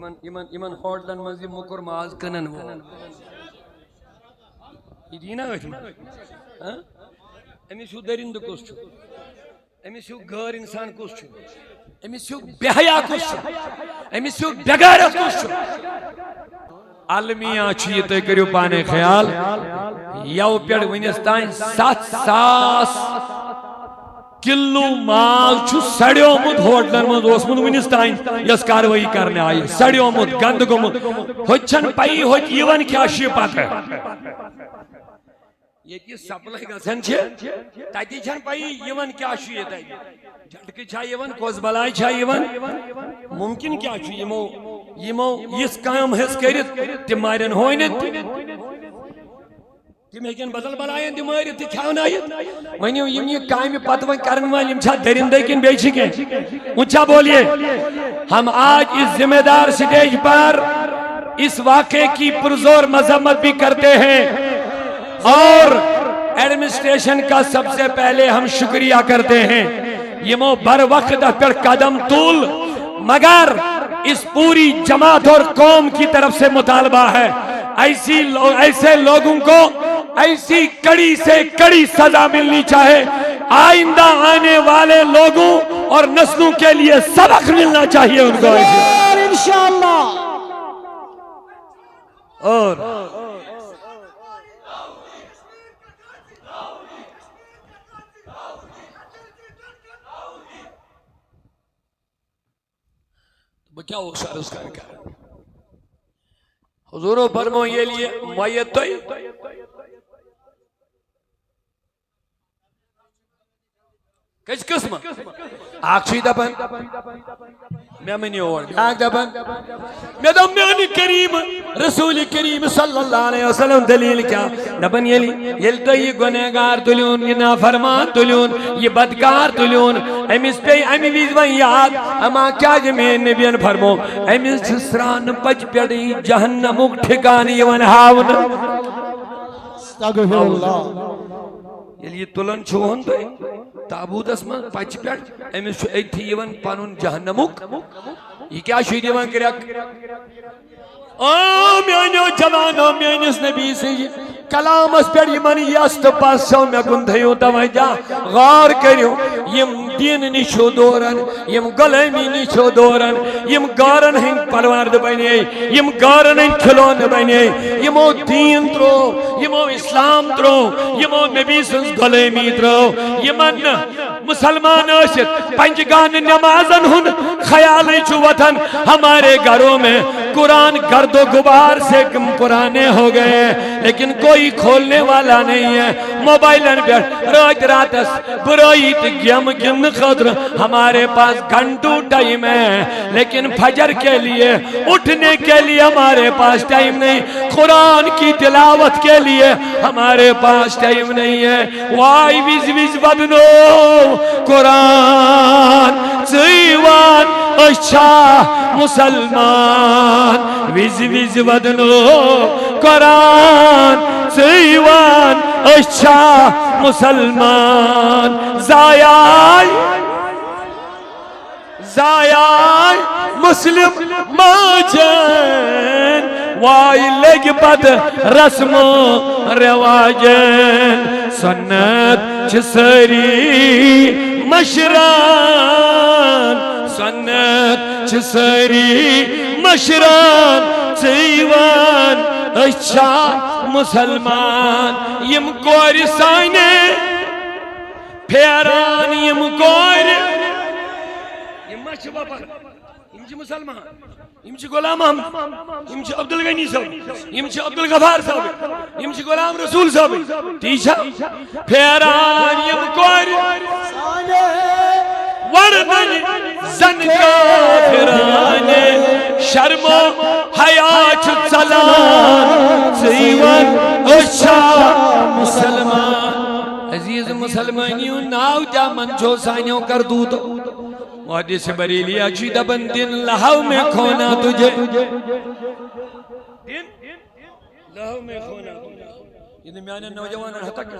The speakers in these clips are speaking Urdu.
یمن ہوٹلن مز مکر ماز کنن وہ یہ دینا امس درند کس امس غیر انسان کس امس بے حیا کس امس بغیرت کس المیہ یہ تھی کرو پانے خیال یو پہ ونس تین 7,000 کلو مال سڑیومت ہوٹلن مز ونس تین یس کاروائی کرنے آئی سڑیومت گند گومت ہوچن پائی ہوت یون کیا پتہ یہ سپلائی گھن تتی چھن پائی یون کیا جھٹکہ چھا یون کوس بلائی چھا یون ممکن کیا یمو اس کام ہس کرت تم مارن ہونت تم ہیکن بدل بلائن تم مارت تہ کھونائت ونیو یم یہ کام پتہ ون کرن وال یم چھا درندے کن بیچ کے اونچا بولیے ہم آج اس ذمہ دار سٹیج پر اس واقعے کی پرزور مذمت بھی کرتے ہیں اور ایڈمنسٹریشن کا سب سے پہلے ہم شکریہ کرتے ہیں یمو بر وقت پر قدم طول مگر اس پوری جماعت اور قوم کی طرف سے مطالبہ ہے ایسے لوگوں کو ایسی کڑی سے کڑی سزا ملنی چاہے آئندہ آنے والے لوگوں اور نسلوں کے لیے سبق ملنا چاہیے ان کو انشاءاللہ اور کیا ہو سر اس کا انکار حضور و فرمو یہ لیے میت تو کس قسم آخشی دبن میں منی اور آگ دبن میں دمیانی کریم رسول کریم صلی اللہ علیہ وسلم دلیل کیا دبن یل تو یہ گنہگار تلیون یہ نافرمان تلیون یہ بدکار تلیون امیس پہ امی ویزوان یاد اما کیا جمین نبیان فرمو امیس سران پچ پیڑی جہنمک ٹھکانی ون ہاون استغفر اللہ یہ تلن چھوہن تو تابوت اسمان پچ پیڑ امیس چھو ایک تھی یون پانون جہنمک یہ کیا شوید یون کرک میانیو جوانو میانیس نبی سے کلام اس پر یمن یست پاسو میں گندھیو توجہ غار کریو یم دین نشو دورن یم غلامی نشو دورن یم گارن ہن پرورد بنے یم گارن ہن کھلون بنے یمو دین ترو یمو اسلام ترو یمو نبی سنس غلامی ترو یمن مسلمان اشت پنجگان نمازن ہن خیال چھو وطن ہمارے گھروں میں قرآن گرد و غبار سے کم پرانے ہو گئے لیکن کوئی کھولنے والا نہیں ہے موبائلن پر رات راتس برائیت گیم گن خضر ہمارے پاس گھنٹو ٹائم ہے لیکن فجر کے لیے اٹھنے کے لیے ہمارے پاس ٹائم نہیں قرآن کی تلاوت کے لیے ہمارے پاس ٹائم نہیں ہے وائی ویز ویز بدنو قرآن سیوان اچھا مسلمان ویز ویز بدنو قرآن سیوان اچھا مسلمان زایائی مسلم ماجن وائی لگ بد رسم و رواجن سنت چسری مشران سنت چسری مشران سیوان اچھا مسلمان یم کور سانے پھیران یم کور یم مچھ باپا یم چھ مسلمان یم چھ غلام احمد یم چھ عبدالغنی صاحب یم چھ عبدالغفار صاحب یم چھ غلام رسول صاحب تیچھا پھیران یم کور سانے وردن زن کافرانے شرم و حیات چلان سیون اچھا مسلمان عزیز مسلمانیوں ناو جا منچو سانیوں کر دو تو محدث بریلی اچھی دبن دن لہو میں کھونا تجھے دن لہو میں کھونا یہ میانے نوجوان ہتک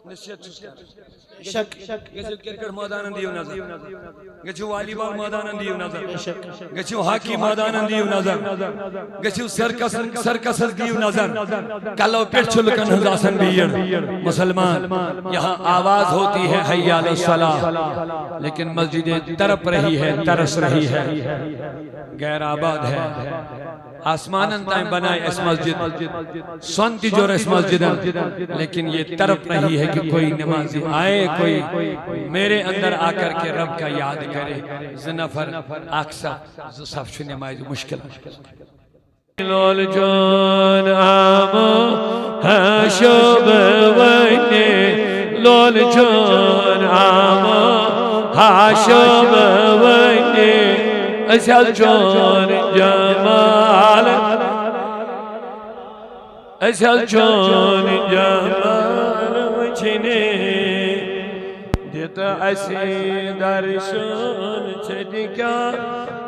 نصیحت چھس کر شک گژھو کرکٹ میدانن دیو نظر گژھو والی بال میدانن دیو نظر گژھو ہاکی میدانن دیو نظر گژھو سرکس دیو نظر کلو پہ لکن ہز آسن بھیڑ مسلمان یہاں آواز ہوتی ہے حی علی الصلاۃ لیکن مسجدیں تڑپ رہی ہے ترس رہی ہے غیر آباد ہے آسمانن تائیں بنائے اس مسجد سنتی جو اس مسجد لیکن یہ تڑپ رہی ہے کہ کوئی نمازی آئے کوئی میرے اندر آ کر کے رب کا یاد کرے زنفر آکسا صف چھو نماز مشکل لول جون آمو حشب وینے لول جون آمو حشب وینے اسیال جون جمال اسیال جون جمال وچھنے دیتا اسی درشن چھڑکا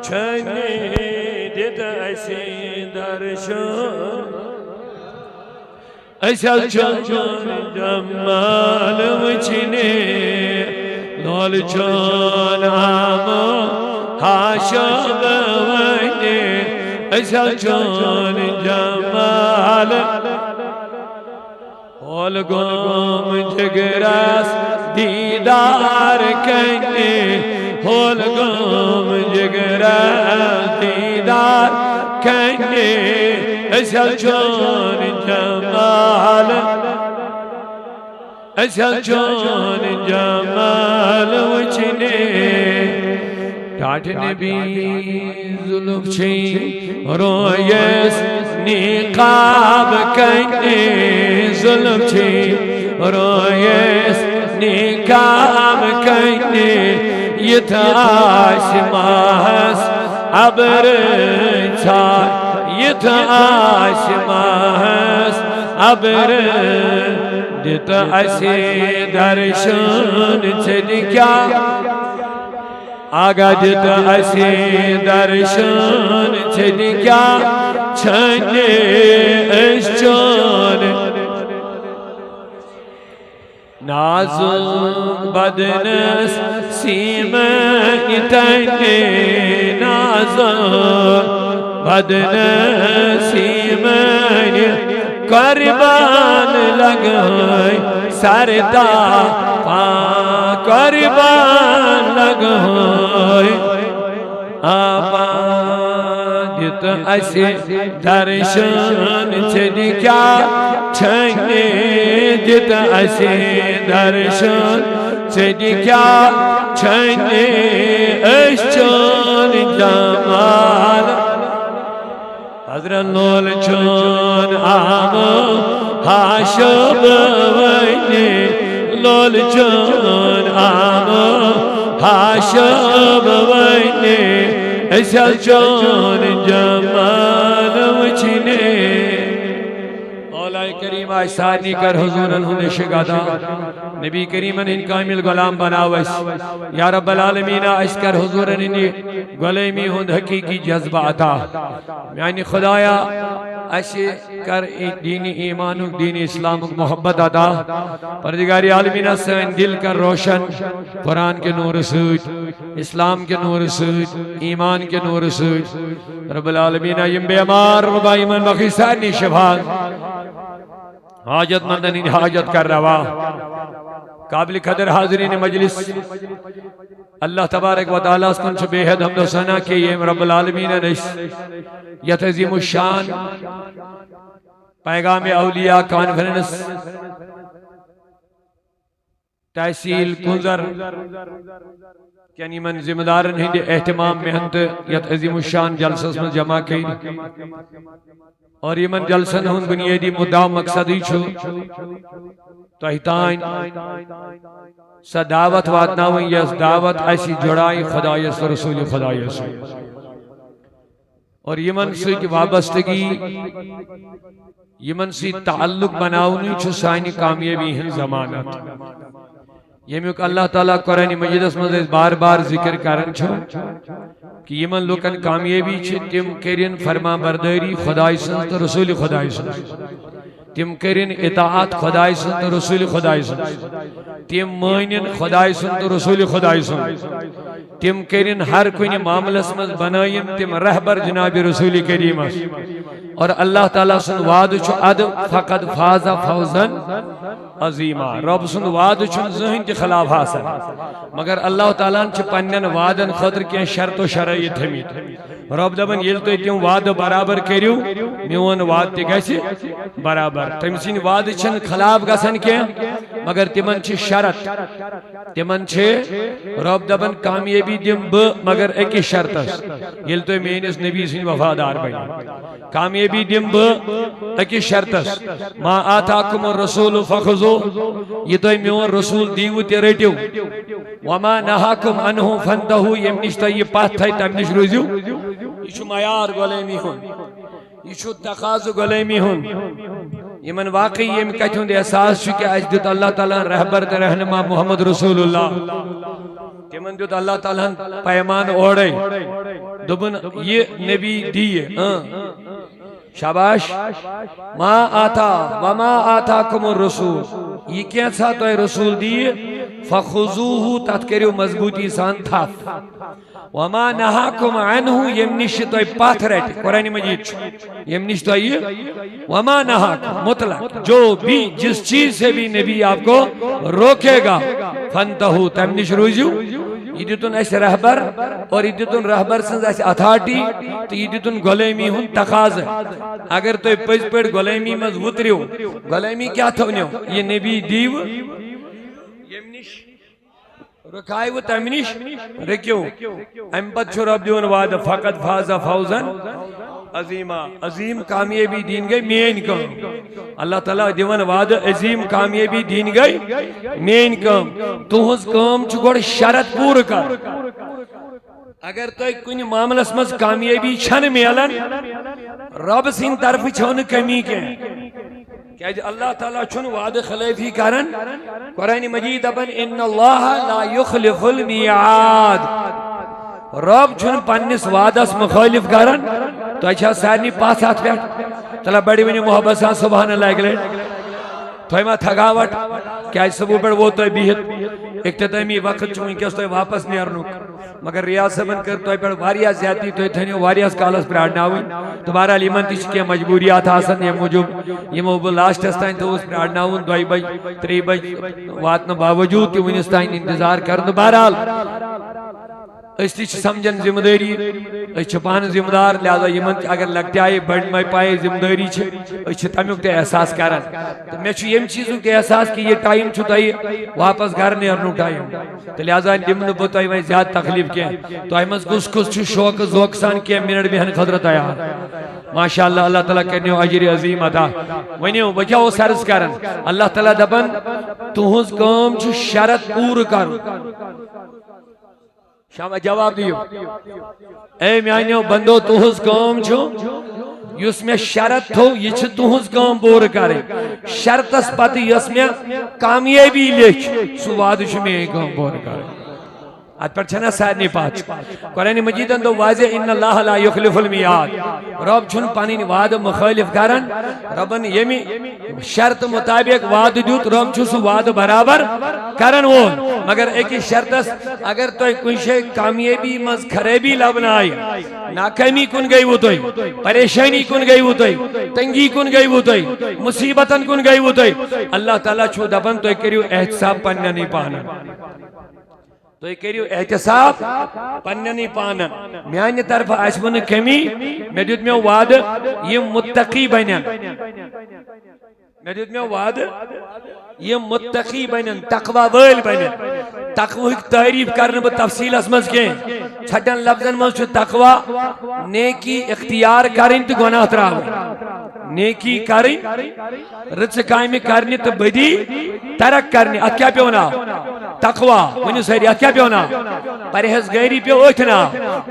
چھنے دیتا اسی درشن اسیال جون جمال وچھنے لول جون آمو حاشب وینے اسیال جون جمال ہول گوم جگراس دیدار کہنے ہول گوم جگراس دیدار کہنے اسیال جون جمال اسیال جون جمال وچھنے ٹاٹ نبی ظلم چھیں رویس نقاب کہنے ظلم چھیں رویس نقاب کہنے یہ تھا آسماس عبر چھار یہ تھا آسماس عبر دیتا اسی درشن چھڑکا آگا دیتا اسی درشن چھڑکا چھنے اشچون نازک بدنس سیمن تنے نازک بدنس سیمن قربان لگائی سردا قربان لگائی آبا دیتا اسی درشن چھڑکا چھنے دیتا اسی درشن چھڑکا چھنے اشچون جمال حضرت لول جون آمو حاشب وینے لول جون آمو حاشب وینے اسیال جون جمال وچھنے مولا کریم آئیسانی کر حضور انہوں شگادا نبی کریم ان کامل غلام بناوش یا رب العالمین اس کر حضور انہی غلامی ہند حقیقی جذبہ عطا یعنی خدایا ایسے کر دین ایمان دین اسلام محبت عطا پروردگار عالمین سین دل کر روشن قرآن کے نور سوچ اسلام کے نور سوچ ایمان کے نور سوچ رب العالمین یم بیمار ربا ایمان بخی سانی شفاعت حاجت مندن حاجت کر روا قابل قدر حاضرین مجلس اللہ تبارک و تعالیٰ اس کن سے بے حد حمد و ثنا کہ یہ رب العالمین نش یہ عظیم الشان پیغام اولیاء کانفرنس تحصیل کنزر یعنی من ذمہ دارن ہند اہتمام محنت یت عظیم الشان جلسس میں جمع کی اور یہ من جلسن ہن بنیادی مدعا مقصدی چھو تحتائن سا دعوت واتناویں یس دعوت ایسی جڑائی خدایس و رسول خدایس اور یہ من سے وابستگی یہ من سے تعلق بناونی چھو سائنی کامیابی ہیں زمانت یہ میں اللہ تعالیٰ قرآن مجید اس مزید بار بار ذکر کرن چھو کہ یہ من لوکن کامیابی چھے تم کرین فرما برداری خدای سنس تو رسول خدای سنس تم کرن اطاعت خدای سن تو رسول خدای سن تم مانن خدای سن تو رسول خدای سن تم کرن ہر کن معاملس مز بنائن تم رہبر جناب رسول کریم اور اللہ تعالیٰ سن وعد چھ اد فقد فاز فوزا عظیما رب سن وعد چھ زہن تہ خلاف حاصل مگر اللہ تعالیٰ چھ پنن وعدن خاطر کی شرط و شرائط تھمت رب دپن یل تُہۍ تم وعد برابر کریو میون وعد تہ گژھِ برابر تم سن وعد چھن خلاف گژھان کی مگر تمن چھ شرط تمن چھ رب دپن کامیابی دم بہ مگر اکس شرطس یل تُہۍ میٲنِس نبی سن وفادار بنو کامیابی دم بہ اکس شرطس ما آتاکم الرسول فخذوه یہ تُہۍ میون رسول دیو تہ رٹیو وما نہاکم عنہ فانتہوا یم نش تُہۍ یہ پتھ تھٲیِو تمہِ نش روٗزِو یہ چھ معیار غلامی ہُنٛد یہ چھ تقاضہٕ غلامی ہُنٛد یمن واقعی یم کتھ ہُنٛد احساس چھ کہ اَسہِ دیُت اللہ تعالیٰ رہبر تہ رہنما محمد رسول اللہ تمن دیُت اللہ تعالیٰ پیمان اوڑے دوٚپُن یہ نبی دیہِ شاباش ما آتا وما آتاکم الرسول یہ کینسا تو رسول دیے فخذوه تت کریو مضبوطی سان تھپ وما نہاکم عنہ یم نش تو پتھ رٹ قرآن مجید یم نش تو وما نہاکم مطلق جو بھی جس چیز سے بھی نبی آپ کو روکے گا فانتہوا تم نش روزیو یہ دیتن اس رہبر اور یہ دیتن رہبر سنز اس اتھارٹی تو یہ دیتن غلامی ہن تقاض اگر تو پز پڑ غلامی مز وتریو غلامی کیا تھونیو یہ نبی دیو یمنش رکھائیو تمنش رکیو ام پت چھو رب دیون وعد فقط فاز فوزا عظیما عظیم کامیابی دین گئی مین کام اللہ تعالیٰ دیون وعد عظیم کامیابی دین گئی مین کام تہذ کام چھ گوڑ شرط پور کر اگر تو کن معاملس مز کامیابی چھن میلن رب سن طرف چھون کمی کے کہ اللہ تعالیٰ چھن وعد خلیفی کرن قرآن مجید اپن ان اللہ لا یخلف المیعاد رب چھن پنس وعدس مخالف کرن تو اچھا سارنی پاس ہاتھ بیٹھ چلا بڑی ونی محبت سان سبحان اللہ اگلے تو ما تھگاوٹ کیا سبو پر وہ تو بیہت اختتامی وقت چون کس تو واپس نیرنو مگر ریاض صاحبن کر تو پر واریاہ زیادتی تو تھنیو واریاہ کالس پر اڑناوی تو بارہ لیمن تیچ کے مجبوریات آسن یہ موجود یہ موبل لاسٹ استائن تو اس پر اڑناون 2 بج 3 بج واتن باوجود کہ ونستائن انتظار کرن بہرحال اس تیچ سمجھن ذمہ داری اس چھپان ذمہ دار لہذا یمن اگر لگتے آئے بڑھ میں پائے ذمہ داری چھے اس چھ تمیوک تے احساس کرن تو میں چھو یم چیزوں کے احساس کہ یہ ٹائم چھو تائی واپس گھر نیرنو ٹائم تو لہذا دمن بتائی میں زیادہ تکلیف کیا تو ایمز کس کس چھو شوق ذوق سان کیا منٹ بہن خدرت آیا ماشاءاللہ اللہ تعالیٰ کرنے عجر عظیم عطا ونیو وجہ وہ سرز کرن اللہ تعالیٰ دبن تہذ کام چھو شرط پور کر شام جواب دیو اے میانیو بندو تہذ کام چھو یس میں شرط تھو یہ چھ تہذ کام پور کرے شرط اس پتی یس میں کامیابی لکھ سو وعد چھ میں کام پور کرے ات پر چھنا سارنی پاچ قرآن مجید اندو واضح ان اللہ لا یخلف المیعاد رب چھن پانین وعد مخالف کرن ربن یمی شرط مطابق وعد دیوت رب چھو سو وعد برابر کرن وون مگر ایک شرط اگر تو کوئی شے کامیابی مز خرابی لبنا آئی ناکامی کن گئی وہ توئی پریشانی کن گئی وہ توئی تنگی کن گئی وہ توئی مصیبتن کن گئی وہ توئی اللہ تعالیٰ چھو دبن تو ایک کریو احتساب پنیا نہیں پانا تو یہ کریو احتساب پنیا نہیں پانا میانی طرف آسمان کمی میں دیت میں وعد یہ متقی بنن میں دیت میں وعد یہ متقی بنن تقوی ویل بنن تقوی تعریف کرنے پر تفصیل اسمز کے چھٹن لفظن میں چھو تقوی نیکی اختیار کریں تو گناہ تراؤ نیکی کریں رچ قائم کرنی تو بدی ترک کرنی ات کیا پیونا تقوی ونیو سیری ات کیا پیونا پرہیزگاری پہ اوٹھنا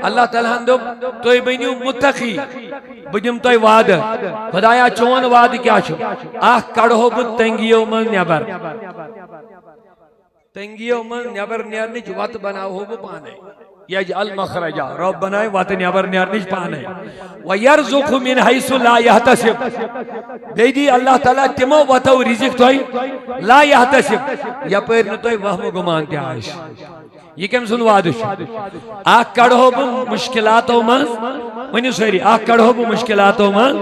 اللہ تعالیٰ ہندو تو بنیو متقی بدیم تو وعد خدایا چون وعد کیا چھو آہ کڑھو بود تنگیو من نیبر تنگیو من نیبر نیرنی جو وقت بناو ہو وہ پانے یجعل مخرجا رب بنائے واتن نیبر نیرنش پانے ویرزق من حیث لا یحتسب بیدی اللہ تعالیٰ تمو واتو رزق توئی لا یحتسب یا پیر نتوئی وہم گمان تی آئیش یہ کم سن وادش آکھ کڑھو بو مشکلاتو من ونی سوری آکھ کڑھو بو مشکلاتو من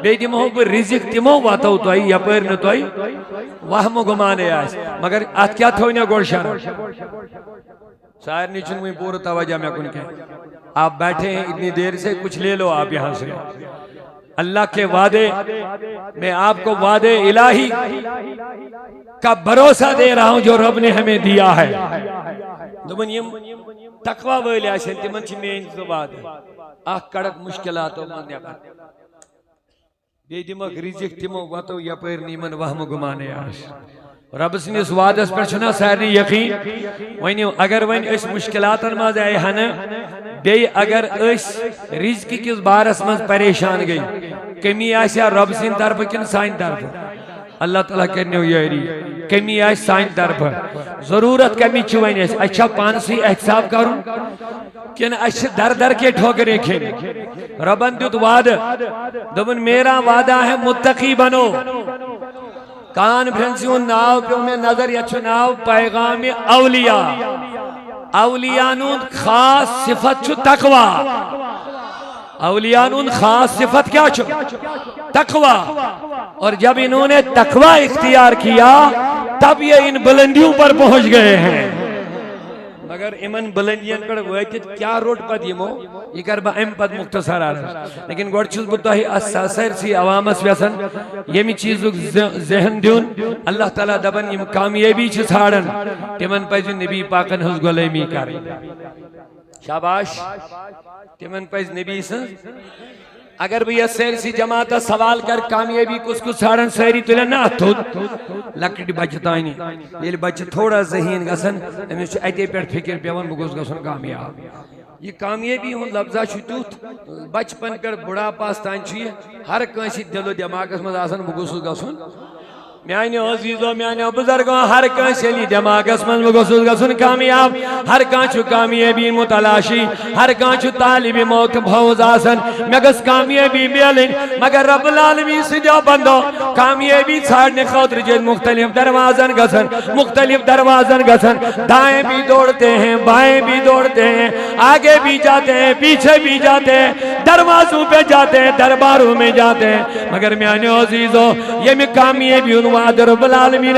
بیدی مہو بو رزق تمو واتو توئی یا پیر نتوئی وہم گمان آئیش مگر آت کیا تھوئی نا گوڑ شارا شاعر نیچن میں پورا توجہ میں کن کے آپ بیٹھے ہیں اتنی دیر سے کچھ لے لو آپ یہاں سے اللہ کے وعدے میں آپ کو وعدے الہی کا بھروسہ دے رہا ہوں جو رب نے ہمیں دیا ہے دبن یم تقوی ویلی آشن تمن چھ مین زباد آخ کڑک مشکلات و من یقن بے دماغ رزق تمو واتو یا پیر نیمن وہم گمانے آش رب سن اس وعدس پر چھنا سارنی یقین وینی اگر وین اس مشکلاتن ماز آئے ہن بے اگر اس رزق کس بارس ماز پریشان گئی کمی آسیا رب سن طرف کن سائن طرف اللہ تعالیٰ کرنے ہوئی ایری کمی آس سائن طرف ضرورت کمی چوئین اس اچھا پانسی احساب کروں کن اچھا در در کے ٹھوکرے کھیلے ربن دیت وعد دبن میرا وعدہ ہے متقی بنو کانفرنسیوں ناو پہ میں نظر یچو ناو پیغام اولیاء اولیانون خاص صفت چھو تقوی اولیانون خاص صفت کیا چھو تقوی اور جب انہوں نے تقوی اختیار کیا تب یہ ان بلندیوں پر پہنچ گئے ہیں مگر امن بلندیاں پر ویتت کیا روٹ پد یمو یہ کر با ام پد مختصر آرہا لیکن گوڑ چیز بتاہی اساسر سی عوامس ویسن یمی چیزو ذہن دیون اللہ تعالیٰ دبن یم کامیابی چھ ساڑن تمن پیز نبی پاکن حس گلیمی کاری شاباش تمن پیز نبی سن اگر بھی یہ سیر سی جماعتا سوال کر کامیابی کس ساڑن سیری تو لینا تو لکڑی بچتائنی یہ بچت تھوڑا ذہین گسن امیش چو ایتے پیٹ فکر پیون بگوز گسن کامیاب یہ کامیابی ہون لفظہ چھتوت بچپن کر بڑا پاستان چھوئے ہر کنسی دل و دماغ اس مزاسن بگوز گسن میانی عزیزو میانی بزرگوں ہر کنسی لی دماغ اس من بگوز گسن کامیاب ہر کانچو کامیابی متلاشی ہر کانچو طالبی موقع بھوز آسن مگس کامیابی بیلن مگر رب العالمین سے جو بندو کامیابی چھاڑنے خاطر جن مختلف دروازن گسن مختلف دروازن گسن دائیں بھی دوڑتے ہیں بائیں بھی دوڑتے ہیں آگے بھی جاتے ہیں پیچھے بھی جاتے ہیں دروازوں پہ جاتے ہیں درباروں میں جاتے ہیں مگر میانی عزیزو یہ میں کامیابی وعد رب العالمین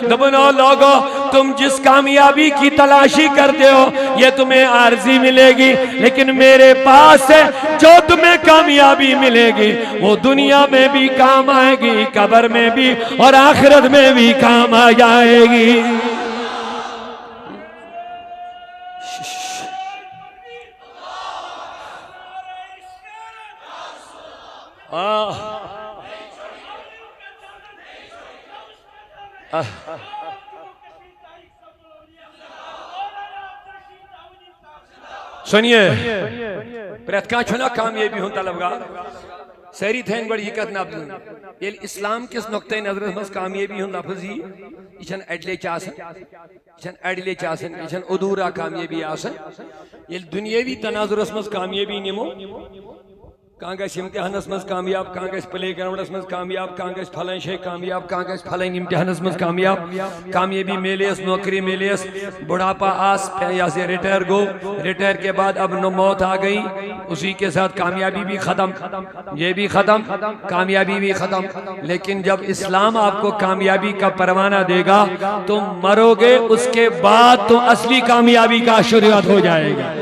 دبنو لوگو تم جس کامیابی کی تلاشی کرتے ہو یہ تمہیں عارضی ملے گی لیکن میرے پاس ہے جو تمہیں کامیابی ملے گی وہ دنیا میں بھی کام آئے گی قبر میں بھی اور آخرت میں بھی کام آ جائے گی سنیے پریتکا چھونا کامیابی ہوں طلبگار سیری تھین بڑی حقیقت نابدن یہ اسلام کس نقطہ نظر اس کامیابی ہوں لفظ ہی یہ ایڈلے چاسن یہ ادورا کامیابی آسن یہ دنیاوی تناظر اس کامیابی نمو کانگس امتحان اس مز کامیاب کانگس پلے گراؤنڈ اس مز کامیاب کانگس پھلائیں شے کامیاب کانگس پھلائیں امتحان اس مز کامیاب کامیابی میلے اس نوکری میلے اس بڑھاپا آس یا سے ریٹائر گو ریٹائر کے بعد اب موت آ گئی اسی کے ساتھ کامیابی بھی ختم یہ بھی ختم کامیابی بھی ختم لیکن جب اسلام آپ کو کامیابی کا پروانہ دے گا تم مرو گے اس کے بعد تو اصلی کامیابی کا شروعات ہو جائے گا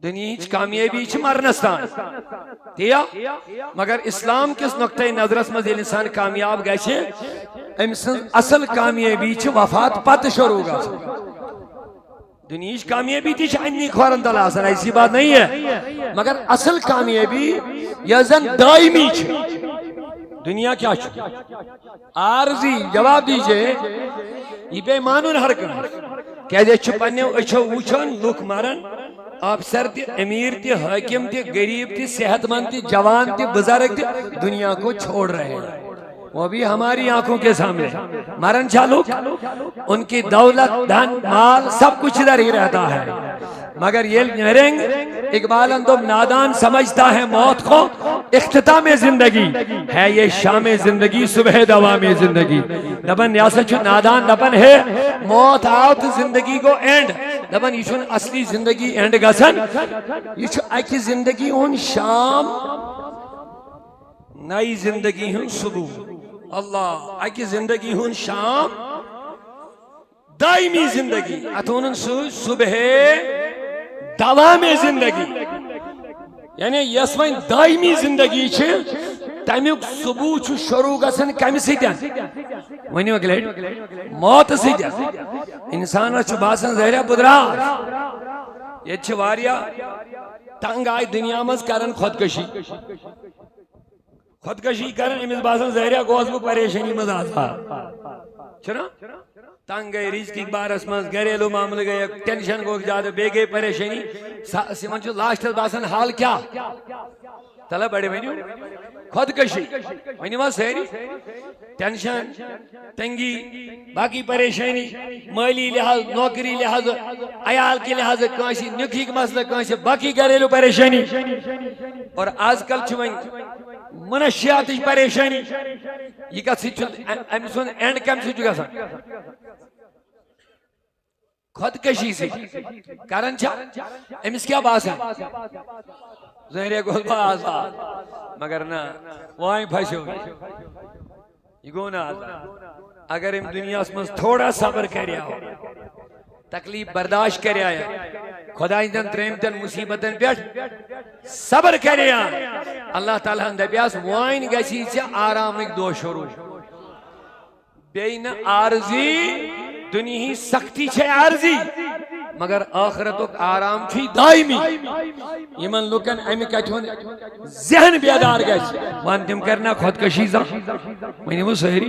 دنیچ کامیابی چھ مرنستان دیا مگر اسلام کس نقطہ نظرس مز انسان کامیاب گئے چھے امسن اصل کامیابی چھ وفات پت شروع گا دنیچ کامیابی تھی چھ انی کھورن دل آسن ایسی بات نہیں ہے مگر اصل کامیابی یزن دائمی چھ دنیا کیا چھ عارضی جواب دیجئے یہ بے مانون حرکن کہہ دے چھپنے اچھو وچھن لوک مارن افسر تی امیر تی حاکم تی غریب تی صحت مند تی جوان تی بزرگ تی دنیا کو چھوڑ رہے ہیں وہ بھی ہماری آنکھوں کے سامنے مرن چالوک ان کی دولت دھن مال سب کچھ ادھر ہی رہتا ہے، مگر یہ نہرنگ اقبال اندم نادان سمجھتا ہے موت کو اختتام زندگی ہے، یہ شام زندگی صبح دوام زندگی دبن یا سچ نادان دبن ہے موت آؤ تو زندگی کو اینڈ دبن یہ اصلی زندگی اینڈ گسن یہ اکی زندگی ہون شام نئی زندگی ہون صبح اللہ اکی زندگی ہون شام دائمی زندگی اتونن صبح دوام زندگی یعنی یس وین دائمی زندگی چھ تمیک صبح چھ شروع گسن کم سیدن ونیو اگلیٹ موت سیدن انسان چھ باسن زہرہ بدراش یہ چھ واریا تنگ آئی دنیا مز کرن خودکشی کرن امس باسن زہرہ گوز بو پریشانی مز آزاد چھنا تنگ گئی رزقی بارس مز گھریلو معاملہ گئی ٹینشن گو زیادہ بے گئی پریشانی سمن چھ لاسٹ باسن حال کیا تلا بڑے ونیو خودکشی ونیو ما سہری ٹینشن تنگی باقی پریشانی مالی لحاظ نوکری لحاظ عیال کے لحاظ کانسی نکھی مسئلہ کانسی باقی گھریلو پریشانی اور آج کل چھ منشیات پریشانی یہ کسی امسون اینڈ کم سے چکا سا خودکشی سے کارن چھا امس کیا باس ہے زہرے گول باس مگر نا وائیں پھنسو یہ گو نا اگر ام دنیا اس تھوڑا صبر کریا ہو تکلیف برداشت کریا ہے خدای دن تریم تن مصیبتن پیٹ صبر کریا اللہ تعالیٰ ہندے پیاس وائن گسی سے آرام ایک دو شروع بین عارضی دنیا ہی سختی چھے عارضی مگر آخرتو آرام چھوئی دائمی یمن لکن امی کچھون ذہن بیدار گئے وان تم کرنا خودکشی زا میں نے وہ سہری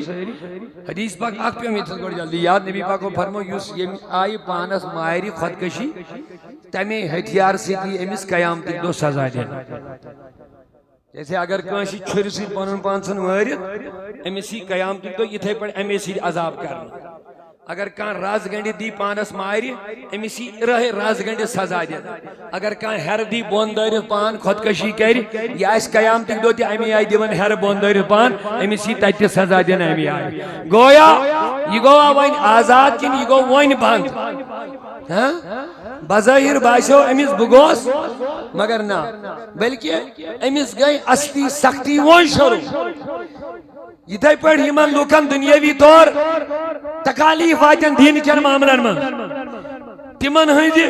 حدیث پاک آگ پہ امیت گوڑ جلدی یاد نبی پاک کو فرمو یوس یہ آئی پانس مائری خودکشی تمہیں ہتھیار سے دی امیس قیام تک دو سزا دینا جیسے اگر کانسی چھر سی پانن پانسن وارد امیسی قیام تک تو یہ تھے پڑھ امیسی عذاب کرنا اگر کان راز گنڈی دی پانس مائری امیسی رہے راز گنڈی سزا دینا اگر کان ہر دی بوندر پان خودکشی کری یا اس قیام تک دو تی امی آئی دیون ہر بوندر پان امیسی تیتی سزا دینا امی آئی گویا یہ گویا وائن آزاد کن یہ گویا وائن بند بظاہر باشو امیس بگوس مگر نا بلکہ امیس گئی اصلی سختی وائن شروع یہ تھے پڑھ ہمان لوکن دنیاوی طور تکالیف آجن دین کن معاملن من تمن ہنجی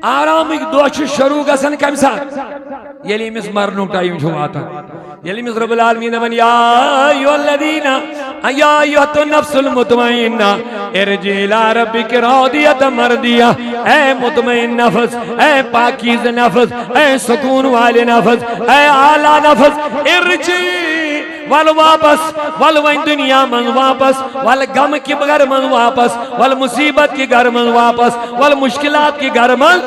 آرام ایک دوچ شروع گسن کم ساتھ یلی مس مرنو ٹائم چھو آتا یلی مس رب العالمین من یا ایوہ الذین یا ایوہ النفس المطمئنہ ارجی الى ربک راضیت مردیہ اے مطمئن نفس اے پاکیز نفس اے سکون والے نفس اے اعلیٰ نفس ارجی وال واپس وال وین دنیا من واپس وال غم کی گھر من واپس وال مصیبت کی گھر من واپس وال مشکلات کی گھر من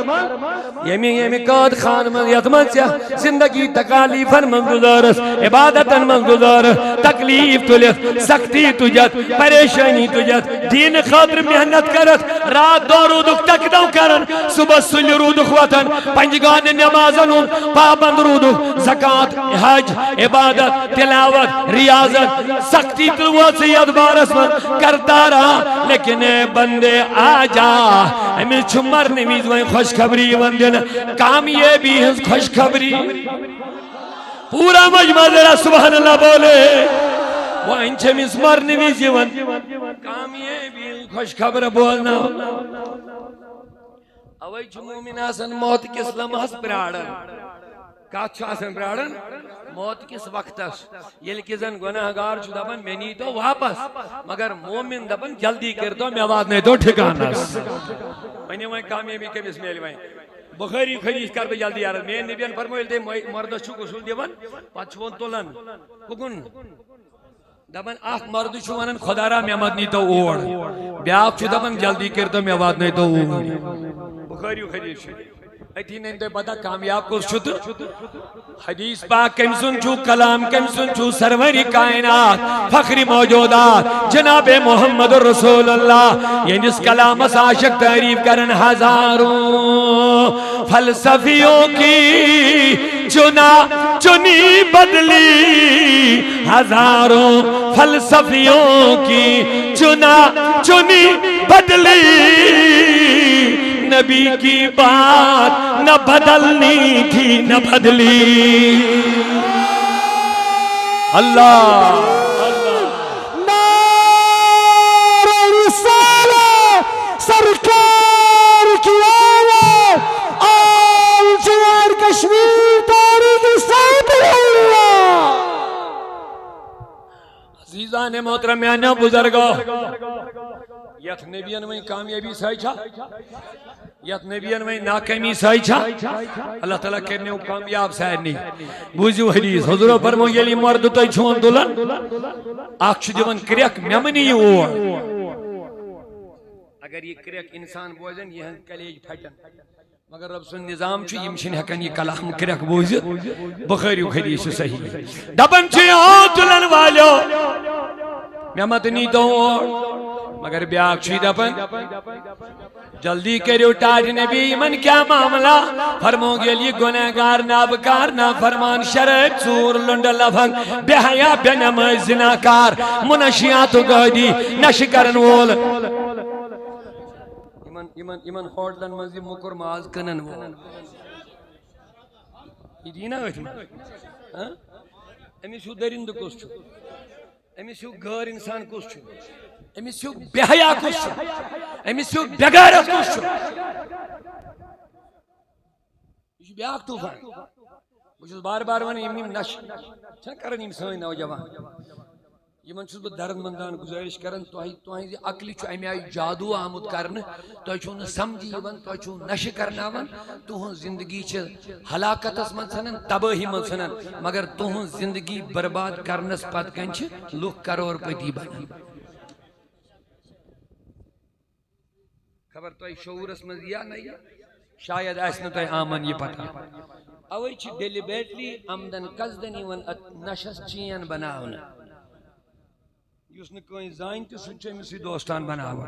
یمی قاد خان من یتمن سے زندگی تکالیفن من گزارس عبادتن من گزارس تکلیف تلیت سختی تجت پریشانی تجت دین خاطر محنت کرت رات دو رودک تک دو کرن صبح سل رودک وطن پنجگان نمازن پابند رودک زکاة حج عبادت تلاوت ریاضت سختی تلوسیت بارس من کرتا رہا لیکن اے بندے آجا ہمیں چھمر نمیز وہیں خوشخبری بندن کامیابی ہے خوشخبری پورا مجمع ذرا سبحان اللہ بولے وہیں چھمیز مر نمیز وہیں کامیابی خوشخبر بولنا اوئی چھو مومن آسن موت کس لمحس پراڑن کات چھو آسن پراڑن موت کس وقت یل کی زن گناہگار چھو دبن میں نہیں تو واپس مگر مومن دبن جلدی کر دو میں آواز نہیں تو ٹھکانا میں نے وہیں کامیابی کے بسم اللہ وہیں بخاری خریش کر بے جلدی آرد میں نبیان فرمویل دے مردش چھو کسول دیون پچھون تولن ککن دبن آخ مرد چھو ونن خدا را میں آمد نہیں تو اوڑ بیاق چھو دبن جلدی کر دو میں آواز نہیں تو اوڑ بخاری خریش اتھی نہیں تو پتہ کامیاب کو شد حدیث پاک کم سن چھو کلام کم سن چھو سروری کائنات فخری موجودات جناب محمد رسول اللہ یعنی اس کلام عاشق تعریف کرن ہزاروں فلسفیوں کی چنا چنی بدلی ہزاروں فلسفیوں کی چنا چنی بدلی نبی کی بات نہ بدلنی تھی نہ بدلی اللہ نعرہ رسالت سرکار کی آواز آل جوار کشمیر تاریخ ساتھ اللہ عزیزان محترمیان بزرگو یت نبیان میں کامیابی سائچا یت نبیان میں ناکامی سائچا اللہ تعالیٰ کرنے کامیاب سائنی بوزیو حدیث حضور فرمو یلی مرد تو چھون دلن آکش دیون کریک میمنی اور اگر یہ کریک انسان بوزن یہ کلیج پھٹن مگر رب سن نظام چھو یمشن حکن یہ کلام کریک بوزت بخاری حدیث صحیح دبن چھو دلن والو میمتنی دور مگر بیاک چھی دپن جلدی کریو ٹاٹ نبی من کیا معاملہ فرمو گیلی گناہگار نابکار نافرمان شرک چور لنڈ لفنگ بے حیا بے نماز زناکار منشیات گہدی نشکرن وول ایمن ہوٹلن مزی مکر ماز کنن وول یہ دینا ویٹھنا امی سو درند کس چھو امی سو غیر انسان کس چھو امی سو بے حیا کس چھو امی سو بغیرت کس چھو یہ چھو بیاک توفان مجھے بار بار ونی امنیم نش چھا کرن ام سوئی نوجوان یہ من چھوز با درد مندان گزارش کرن توہی زی اقلی چھو امی آئی جادو آمد کرن توہی چھو سمجھی ون توہی چھو نش کرنا ون توہن زندگی چھو حلاکت اس من سنن تباہی من سنن مگر توہن زندگی برباد کرنس پت کن چھو لوگ کرور پتی بنن خبر توہی شعور اس من یا نہیں شاید ایسنا توہی آمن یہ پتا اوئی چھ ڈیلیبیٹلی امدن قصدنی ون نشس چین بناونا یوس نے کوئی زائن تی سچے میں سی دوستان بناوا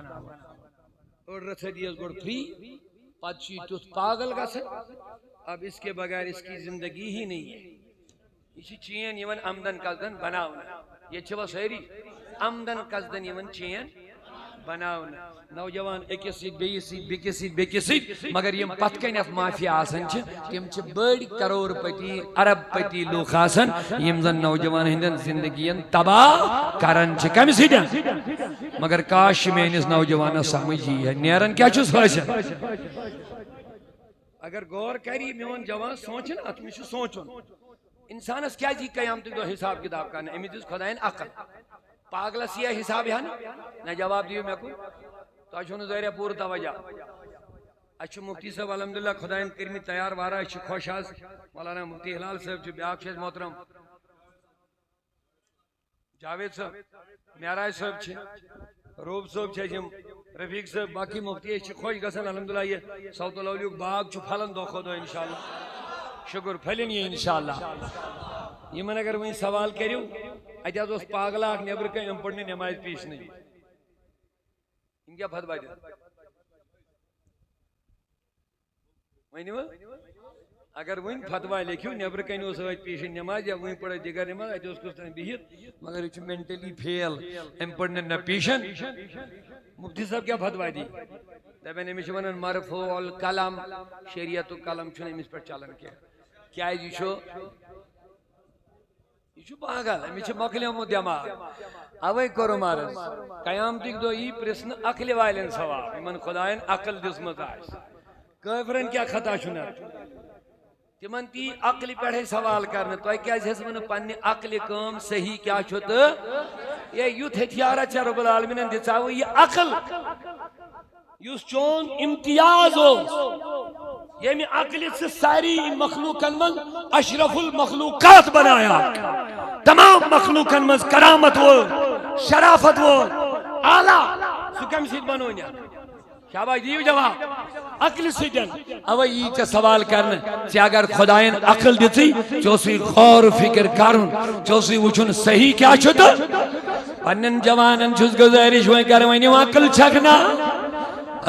اور رتھے دیس گوڑ فری پچی توت پاگل گا سے اب اس کے بغیر اس کی زندگی ہی نہیں ہے اسی چین یون امدن قصدن بناونا یہ چھوا سہری امدن قصدن یون چین بناونا نوجوان ایک سیٹ بی سیٹ بی سیٹ بی سیٹ مگر یم پت کنیت مافیا آسن چھ تم چھ بڑی کرور پتی عرب پتی لوگ آسن یم زن نوجوان ہندن زندگین تباہ کرن چھ کم سیٹن مگر کاش مینس نوجوان سمجھی ہے نیرن کیا چھو سوچن اگر غور کری میون جوان سوچن اتمی چھو سوچن انسان اس کیا جی قیامت دو حساب کتاب کرنا امی دیس خدایان عقل پاگل سیا حساب ہے نا جواب دیو میں کو تو اچھو ظاہر پور توجہ اچھو مفتی صاحب الحمدللہ خدایان کرمی تیار وارا اچھو خوش آز مولانا مفتی حلال صاحب جو بیاک شیز محترم جاوید صاحب میاراج صاحب چھے روب صاحب چھے جم رفیق صاحب باقی مفتی اچھو خوش گسن الحمدللہ یہ سوت الاولیوک باغ چھو پھلن دو خودو انشاءاللہ شکر پھلن یہ انشاءاللہ یہ من اگر وہیں سوال کریو اجاز اس پاگلاک نیبر کہیں ہم پڑھنے نماز پیش نہیں ان کیا فتوہ دیا وہیں نہیں اگر وہیں فتوہ لکھیو نیبر کہیں اس وقت پیش نماز یا وہیں پڑھے دیگر نماز اجاز اس کو بہت مگر اچھ مینٹلی فیل ہم پڑھنے نہ پیشن مفتی صاحب کیا فتوہ دی دبین امیشو ونن مرفوع الکلام شریعت و کلام چھنے امیش پر چالن کیا ہے جیشو یہ چھو پاگل ہمیں چھو مکلیم و دماغ اوے کرو مارس قیامتک دو ای پرسن عقل والن سواب من خدایان عقل دسمت آئیس کافرن کیا خطا شنا تمن تی عقل پڑھے سوال کرنے تو کیا جیسے من پنی عقل کام صحیح کیا چھوٹ یہ یوت ہتھیارہ چا رب العالمین دیچاو یہ عقل یوس چون امتیاز ہو یہ میں عقل سے ساری مخلوقن من اشرف المخلوقات بنایا تمام مخلوقن من کرامت وہ شرافت وہ اعلیٰ سکم سید بنونیا شاباش دیو جواب عقل سیدن اوہ یہ چا سوال کرنا چی اگر خدایان عقل دیتی چوسی غور فکر کرن چوسی وچن صحیح کیا چھتا پنن جوانن چھس گزارش ہوئے کرونی عقل چھکنا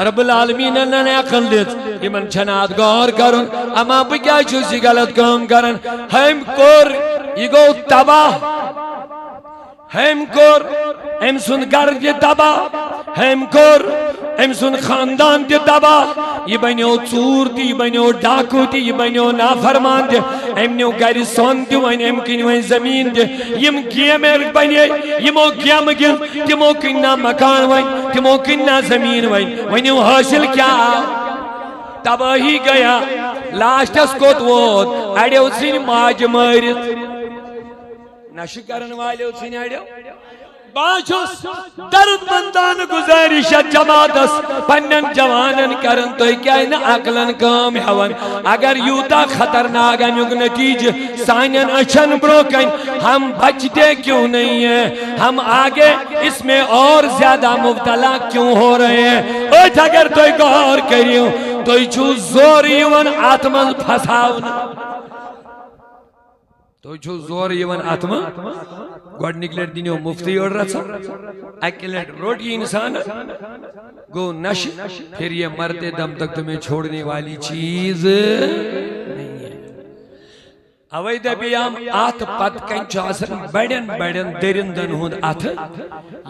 رب العالمین نے عقل دیت یہ من چھنات غور کرن اما بکیا چھسی غلط کام کرن ہم کور یہ گو تباہ ہم کور ام سن گر دی تباہ ہم کور ام سن خاندان دی تباہ یہ بنیو چور دی یہ بنیو ڈاکو دی یہ بنیو نافرمان دی ام نیو گری سون دی وین ام کنیو زمین دی یم گیمر بنیے یمو گیم گیم تمو کننا مکان وین تمو کننا زمین وین ونیو حاصل کیا تباہی گیا لاسٹس کوت ووت اڑیو سن ماج مارت نشہ کرن والے سن اڑیو باچوس درد مندان گزارش جماعتس پنن جوانن کرن تو کیا نا عقلن کام ہون اگر یوتا خطرناک امیوک نتیج سانین اچھن بروکن ہم بچتے کیوں نہیں ہیں ہم آگے اس میں اور زیادہ مبتلا کیوں ہو رہے ہیں اوٹ اگر تو غور کریوں تو چھو زور یون آتمن پھساؤنا تو چھو زور یون آتما گوڑ نکلیٹ دینیو مفتی اور رسا اکلیٹ روٹی انسان گو نش پھر یہ مرتے دم تک تمہیں چھوڑنے والی چیز نہیں ہے اوید بیام آت پت کنچ آسن بڑن بڑن درندن ہون آت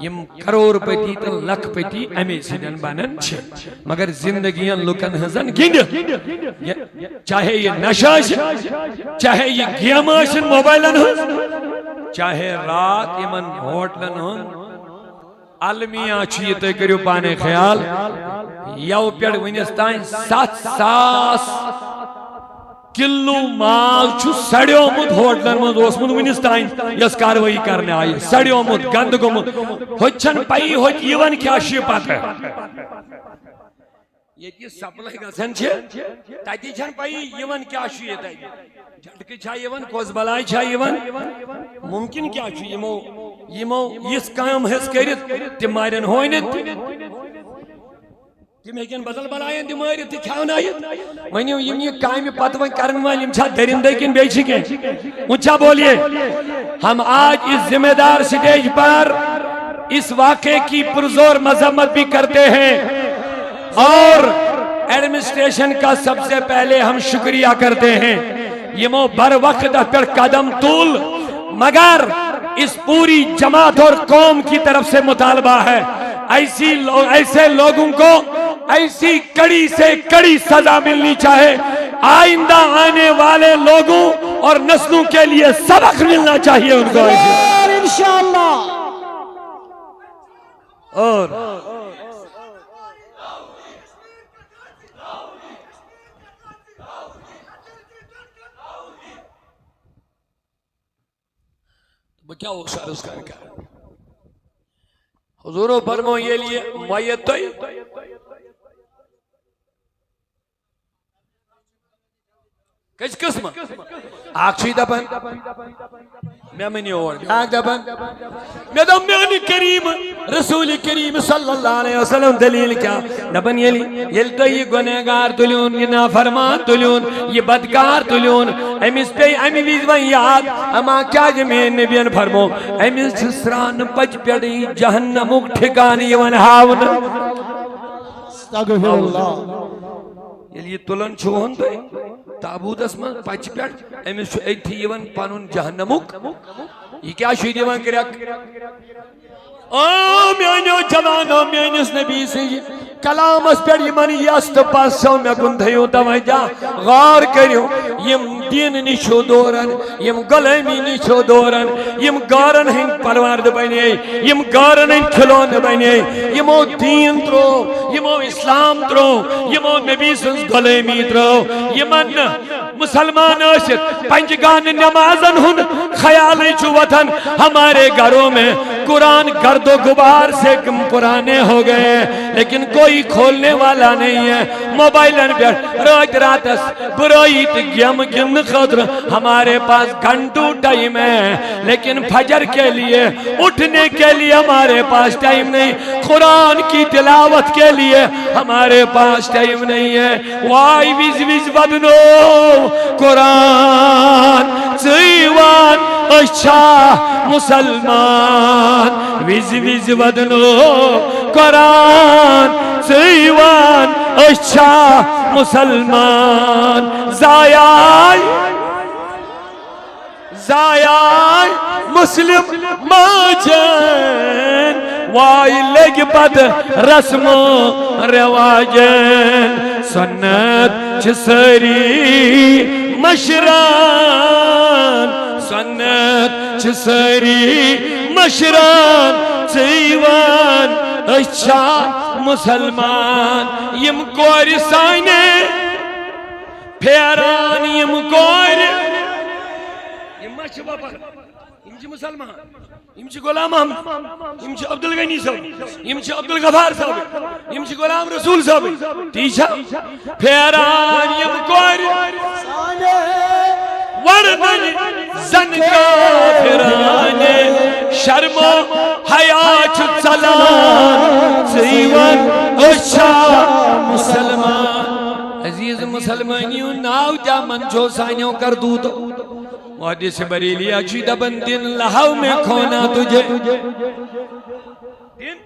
یم کرور پتی تا لکھ پتی امی سنن بانن چھے مگر زندگیاں لکن ہزن گنڈ چاہے یہ نشاش چاہے یہ گیم آشن موبائلن ہن چاہے رات یمن ہوٹلن ہن علمیاں چھیتے کریو پانے خیال یو پیڑ ونستائن 7,000 کلو مال چھو سڑیو مد ہوٹلن مد اسمن ونستائن یس کاروائی کرنے آئے سڑیو مد گند کو مد ہوچن پائی ہوچ یون کیا شیپت ہے یہ کی سپلائی گسن چھے تاتی چھن پائی یون کیا شیئت ہے جھٹکی چھا یون کوز بلائی چھا یون ممکن کیا چھو یمو اس کام حس کرت تمہارن ہوئنت تم ہیکن بدل بلائیں دماری تی کھاؤن آئیت ونیو یہ کامی پتوان کرن والی چھا درندے کن بیچی کے اونچا بولیے ہم آج اس ذمہ دار سٹیج پر اس واقعے کی پرزور مذمت بھی کرتے ہیں اور ایڈمنسٹریشن کا سب سے پہلے ہم شکریہ کرتے ہیں یہ مو بر وقت پر قدم طول مگر اس پوری جماعت اور قوم کی طرف سے مطالبہ ہے ایسے لوگوں کو ایسی کڑی سے کڑی سزا ملنی چاہے آئندہ آنے والے لوگوں اور نسلوں کے لیے سبق ملنا چاہیے ان کو انشاءاللہ اور کیا ہو سر اس کا انکار حضورو فرمو یہ لیے میت تو کس قسم آکشی دبن میں منی اور آگ دبن میں دمیانی کریم رسول کریم صلی اللہ علیہ وسلم دلیل کیا دبن یل تو یہ گنہگار تلیون یہ نافرمان تلیون یہ بدکار تلیون امیس پہ امی ویزوان یاد اما کیا جمین نبیان فرمو امیس سران پچ پیڑی جہنمک ٹھکانی یوان ہاون استغفر اللہ یہ تلن چھوہن تو تابوت اسمان پچ پیڑ امیس چھو ایک تھی یوان پانون جہنمک یہ کیا شوید یوان کرک میانیو جوانو میانیس نبی سے کلام اس پر یمن یست پاسو میں گندھیو توجہ غور کریو یم دین نشو دورن یم گلیمی نشو دورن یم گارن ہن پرورد بنے یم گارن ہن کھلون بنے یمو دین ترو یمو اسلام ترو یمو نبی سنس گلیمی ترو یمن مسلمان اشت پنجگان نمازن ہن خیال وطن ہمارے گھروں میں قرآن گرد و غبار سے کم پرانے ہو گئے لیکن کوئی کھولنے والا نہیں ہے موبائلن پہ رات رات برائی گیم گن خطر ہمارے پاس گھنٹوں ٹائم ہے لیکن فجر کے لیے اٹھنے کے لیے ہمارے پاس ٹائم نہیں قرآن کی تلاوت کے لیے ہمارے پاس ٹائم نہیں ہے وائی ویز ویز بدنو قرآن سیوان اچھا مسلمان ویز ویز بدنو قرآن سیوان اچھا مسلمان زایائی مسلم ماجن وائی لگ پد رسم و رواجن سنت چسری مشران سنت چسری مشران چیوان اچھا مسلمان یم کوری سائنے پھیران یم کوری یم چھ مسلمان یم چھ غلام احمد یم چھ عبدالغنی صاحب یم چھ عبدالغفار صاحب یم چھ غلام رسول صاحب تیچھا پھیران یم کوری وردن زن کافران شرم و حیاء چھ ژلان سیون اچھا مسلمان عزیز مسلمانیوں ناو جا منچو سائنیوں کر دو تو محدث بریلی اچھی دبن دن لہو میں کھونا تجھے دن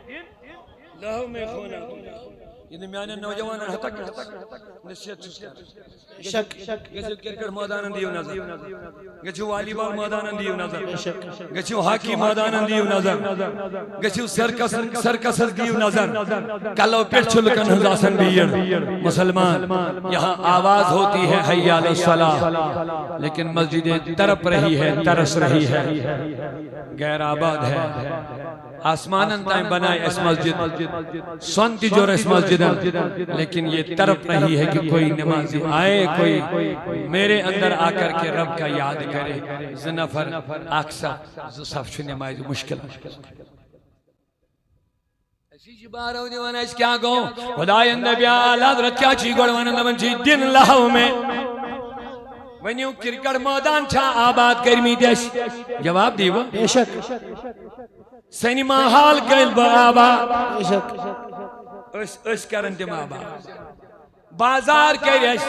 لہو میں کھونا تجھے یہ نمیانے نوجوان ہتک نشیت شک گچھو کرکٹ میدان دیو نظر گچھو والی بال میدان دیو نظر گچھو ہاکی میدان دیو نظر گچھو سرکس دیو نظر کلو پیٹ چھلکن ہزاسن بیڑ مسلمان یہاں آواز ہوتی ہے حی علی الصلاۃ لیکن مسجدیں ترپ رہی ہے ترس رہی ہے غیر آباد ہے آسمانن تائیں بنائے اس مسجد سنتی جو اس مسجد لیکن یہ ترپ رہی ہے کہ کوئی نمازی آئے کوئی میرے اندر آ کر کے رب کا یاد کرے زنفر آکسا صف چھو نماز مشکل ایسی جی بارو دیوانا اس کیا گو خدای نبی آلہ حضرت کیا چی گوڑوانا نمن چی دن لہو میں ونیو کرکٹ میدان چھا آباد کرمی دیش جواب دیو بے شک سینما حال کل با آباد اس کرن تم آباد بازار کریش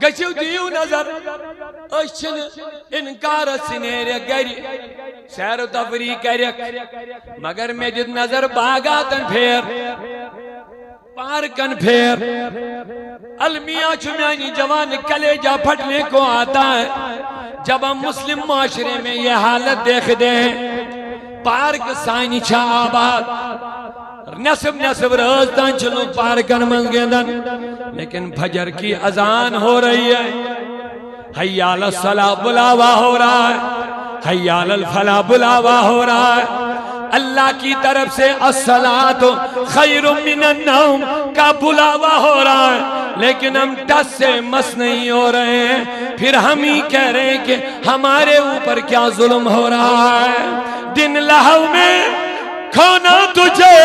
گچھو دیو نظر اچھن انکار سنیر گری سیر و تفریح کرک مگر میں جد نظر باغاتن پھیر پارکن پھیر المیاں چمیانی جوان کلیجہ پھٹنے کو آتا ہے جب ہم مسلم معاشرے میں یہ حالت دیکھ دیں پارک سائنی چھا آباد نصب رازدان چلو پارکن منگیدن لیکن فجر کی اذان ہو رہی ہے حی علی الصلاۃ بلاوا ہو رہا ہے حی علی الفلاح بلاوا ہو رہا ہے اللہ کی طرف سے الصلاۃ خیر من النوم کا بلاوا ہو رہا ہے لیکن ہم ٹس سے مس نہیں ہو رہے ہیں پھر ہم ہی کہہ رہے ہیں کہ ہمارے اوپر کیا ظلم ہو رہا ہے دن لہو میں کھونا تجھے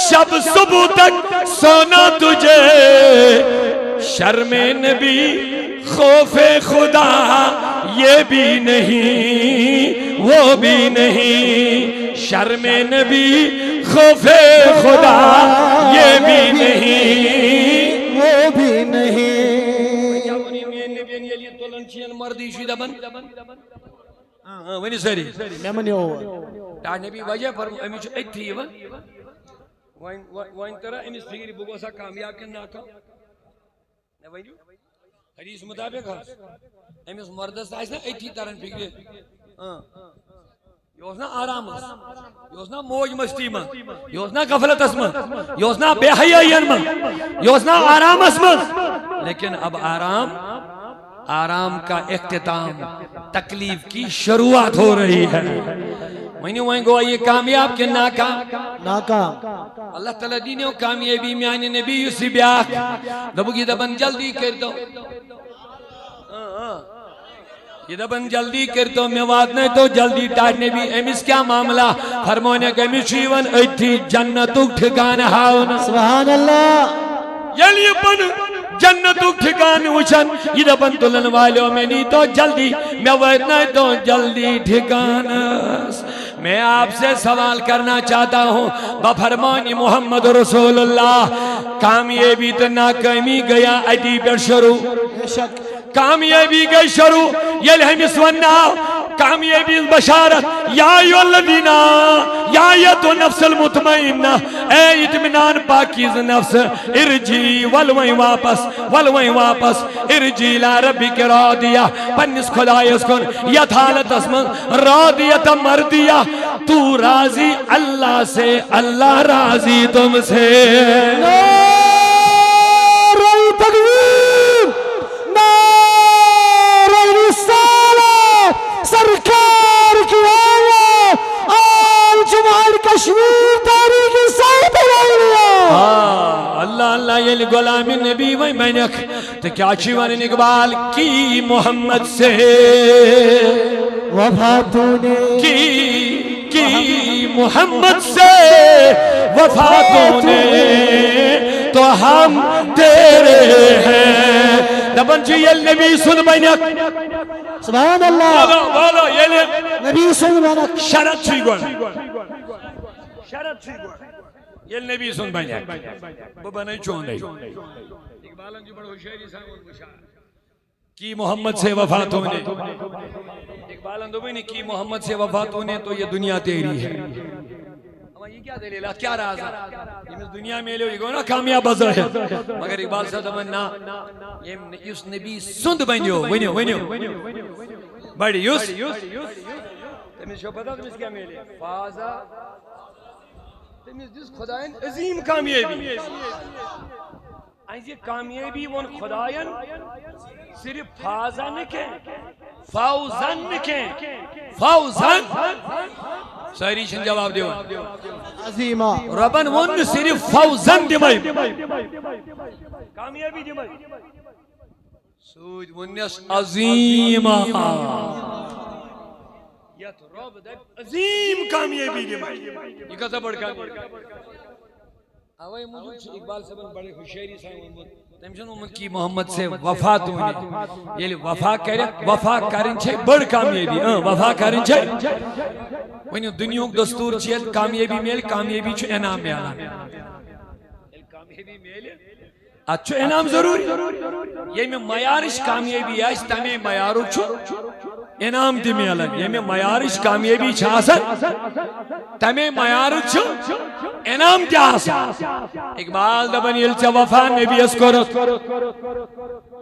شب صبح تک سونا تجھے شرم نبی خوف خدا یہ بھی نہیں وہ بھی نہیں شرم نبی خوف خدا یہ بھی نہیں وہ بھی نہیں مردی شدہ بن ونی سری میمنی ہو تا نبی وجہ فرمو امی چھو ایک تھی وائن ترہ امیس فکری بگو سا کامیاب کن ناکا حدیث مطابق امیس مردست آئیس نا ایک تھی ترہ فکری یہ نا آرام یہ نا موج مستی من یہ نا غفلت اسمن یہ نا بے حیائین من یہ نا آرام اسمن لیکن اب آرام کا اختتام تکلیف کی شروعات ہو رہی ہے وہیں وہیں گو یہ کامیاب کے ناکام اللہ تعالیٰ دینیوں کامیابی میانی نبی یوسی بیاک دبگی دبن جلدی کر دو یہ دبن جلدی کر تو میں واتنے تو جلدی ٹاٹنے بھی امس کیا معاملہ فرمونے کہ امس چیون ایتھی جنتو ٹھکان ہاؤن سبحان اللہ یلی پن جنتو ٹھکان وچن یہ دبن تلن والیوں میں نہیں تو جلدی میں واتنے تو جلدی ٹھکان میں آپ سے سوال کرنا چاہتا ہوں بفرمان محمد رسول اللہ کامیابی تو ناکامی گیا ادی پر شروع کامیابی گئی شروع یل ہمس وننا کامیابی بشارت یا ایو الذین یا ایتو نفس المطمئنہ اے اطمینان پاکیز نفس ارجی ولویں واپس ارجی لا ربی کے راضیہ پنس خدایس کن یت حالت اسمن راضیت مردیہ تو راضی اللہ سے اللہ راضی تم سے سرکار کی آل جمال کشمیر تاریخی سائد اللہ اللہ یہ غلام نبی وی مینک تو کیا چیوان اقبال کی محمد سے وفا تو نے کی محمد سے وفا تو نے تو ہم تیرے ہیں دبن جی یہ نبی سن مینک سبحان اللہ بولو یہ نبی سن مینک شرط چھی گون یہ نبی سن مینک بابا نہیں چون دے اقبالن جو بڑا ہوشیری سامن بشار کی محمد سے وفات ہونے اقبالن دو بینی کی محمد سے وفات ہونے تو یہ دنیا تیری ہے اما یہ کیا دلیل ہے کیا راز ہے یہ اس دنیا میں لے گو نا کامیاب بزر ہے مگر اقبال صاحب دمنا یہ اس نبی سند بینیو ونیو بڑی یوس تمیز شو پتا تمیز کیا میلے فازا تمیز جس خدایان عظیم کامیابی یہ کامیابی ون خدایان صرف فازا نکیں فاوزن نکیں فاوزن ساری شن جواب دیو عظیمہ ربن ون صرف فاوزن دیمائی کامیابی دیمائی سوچ ونیس عظیمہ یا تو رب دیب عظیم کامیابی دیمائی یہ کسا بڑھ کامیابی آوائی موجود چھو اقبال صاحب بڑے خوشیری سائن تمشن امت کی محمد سے وفات ہوئی یہ وفا کریں وفا کریں چھے بڑھ کامیابی وفا کریں چھے ونیو دنیا دستور چھے کامیابی میل کامیابی چھو انعام میں آنا کامیابی میل اچھو انعام ضروری یہ میں معیارش کامیابی ہے اس تمہیں معیارو چھو انعام دی میں الگ یہ میں معیارش کامیابی چھا سن تمہیں معیارو چھو انعام کیا سن اقبال دبن یلچہ وفا نبی اس کو رس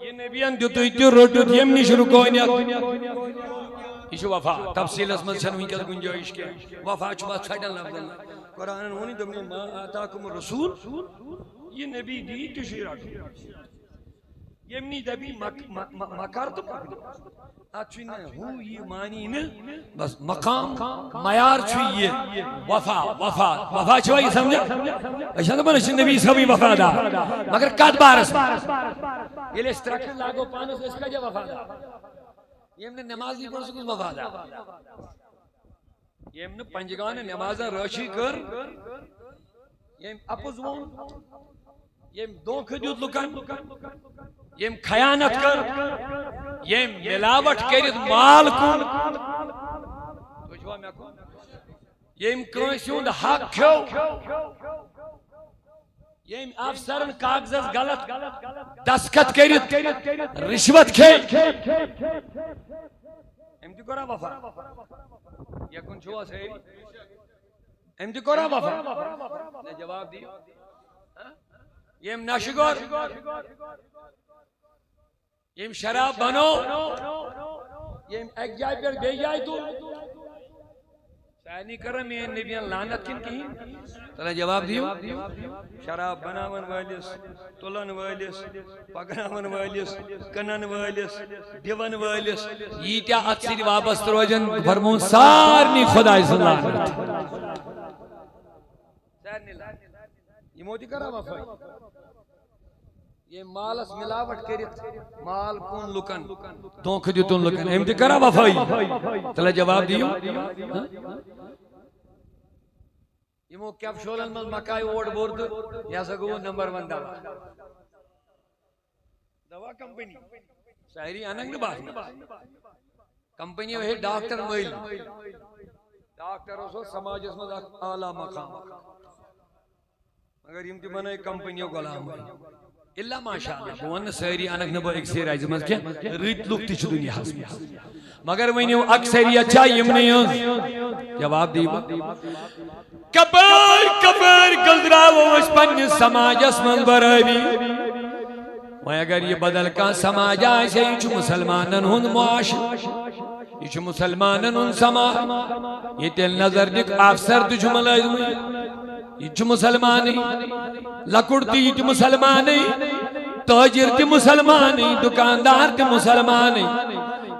یہ نبیان جو تو اتنی روٹو تھی ہم نہیں شروع کوئی یہ چھو وفا تفصیل اس میں چھنوی کل گنجائش کیا وفا چھو بات چھائٹن لفظ اللہ قرآن ہونی دبنی ما آتاکم رسول یہ نبی دی تشیر آٹھو یہ منی دبی مکار تو پاک آچوی نا ہو یہ معنی نا بس مقام معیار چھوئی یہ وفا چھوئی یہ سمجھا اشان دبن اشان نبی سبھی وفا دا مگر قد بارس یہ لئے استرکر لاغو پانس اس کا جا وفا دا یہ ہم نے نماز نہیں پڑھ سکوز وفا دا یہ ہم نے پنجگان نمازہ راشی کر یہ ہم اپوز وون یہ ہم دو خدیوت لکن یہ ہم خیانت کر یہ ہم ملاوٹ کرد مال کن یہ ہم کنسیون دا حق کھو یہ ہم افسرن کاغذز غلط دستخط کرد رشوت کھے ہم دی کرا وفا یا کن چھوا صحیح ہم دی کرا وفا نے جواب دی یہ ہم نشگور یہ ہم شراب بنو یہ ہم ایک جائے پر بے جائے تو شاید نہیں کر رہا میں نبیان لانت کن کہیں تلا جواب دیو شراب بناون والیس تولن والیس پگناون والیس کنن والیس دیون والیس یہ کیا اتسید واپس روجن فرمون سارنی خدا صلی اللہ علیہ وسلم یہ موتی کرا وفائی یہ مالس ملاوٹ کرت مال کون لکن دھوکہ دیتون لکن ایم تہ کرا وفائی تلا جواب دیو یمو کیپ شولن مز مکائی اوٹ بورد یہ سا گو نمبر 1 دوا کمپنی شاعری اننگ نہ بات کمپنی ہے ڈاکٹر میل ڈاکٹر اسو سماج اس مز اعلی مقام مگر یم تہ بنائے کمپنیوں غلام الا ماشاءاللہ بون ساری انک نہ ایک سی راز مز کہ ریت لوک تہ دنیا ہس مگر ونیو اکثریت چا یمنی جواب دی کبر گلدراو اس پن سماج اس من برابی وے اگر یہ بدل کا سماج آئے یہ مسلمانن ہن معاش یہ مسلمانن ہن سماج یہ تیل نظر دک افسر تہ ملازم یہ مسلمانی لکڑتی یہ مسلمانی تاجر تی مسلمانی دکاندار تی مسلمانی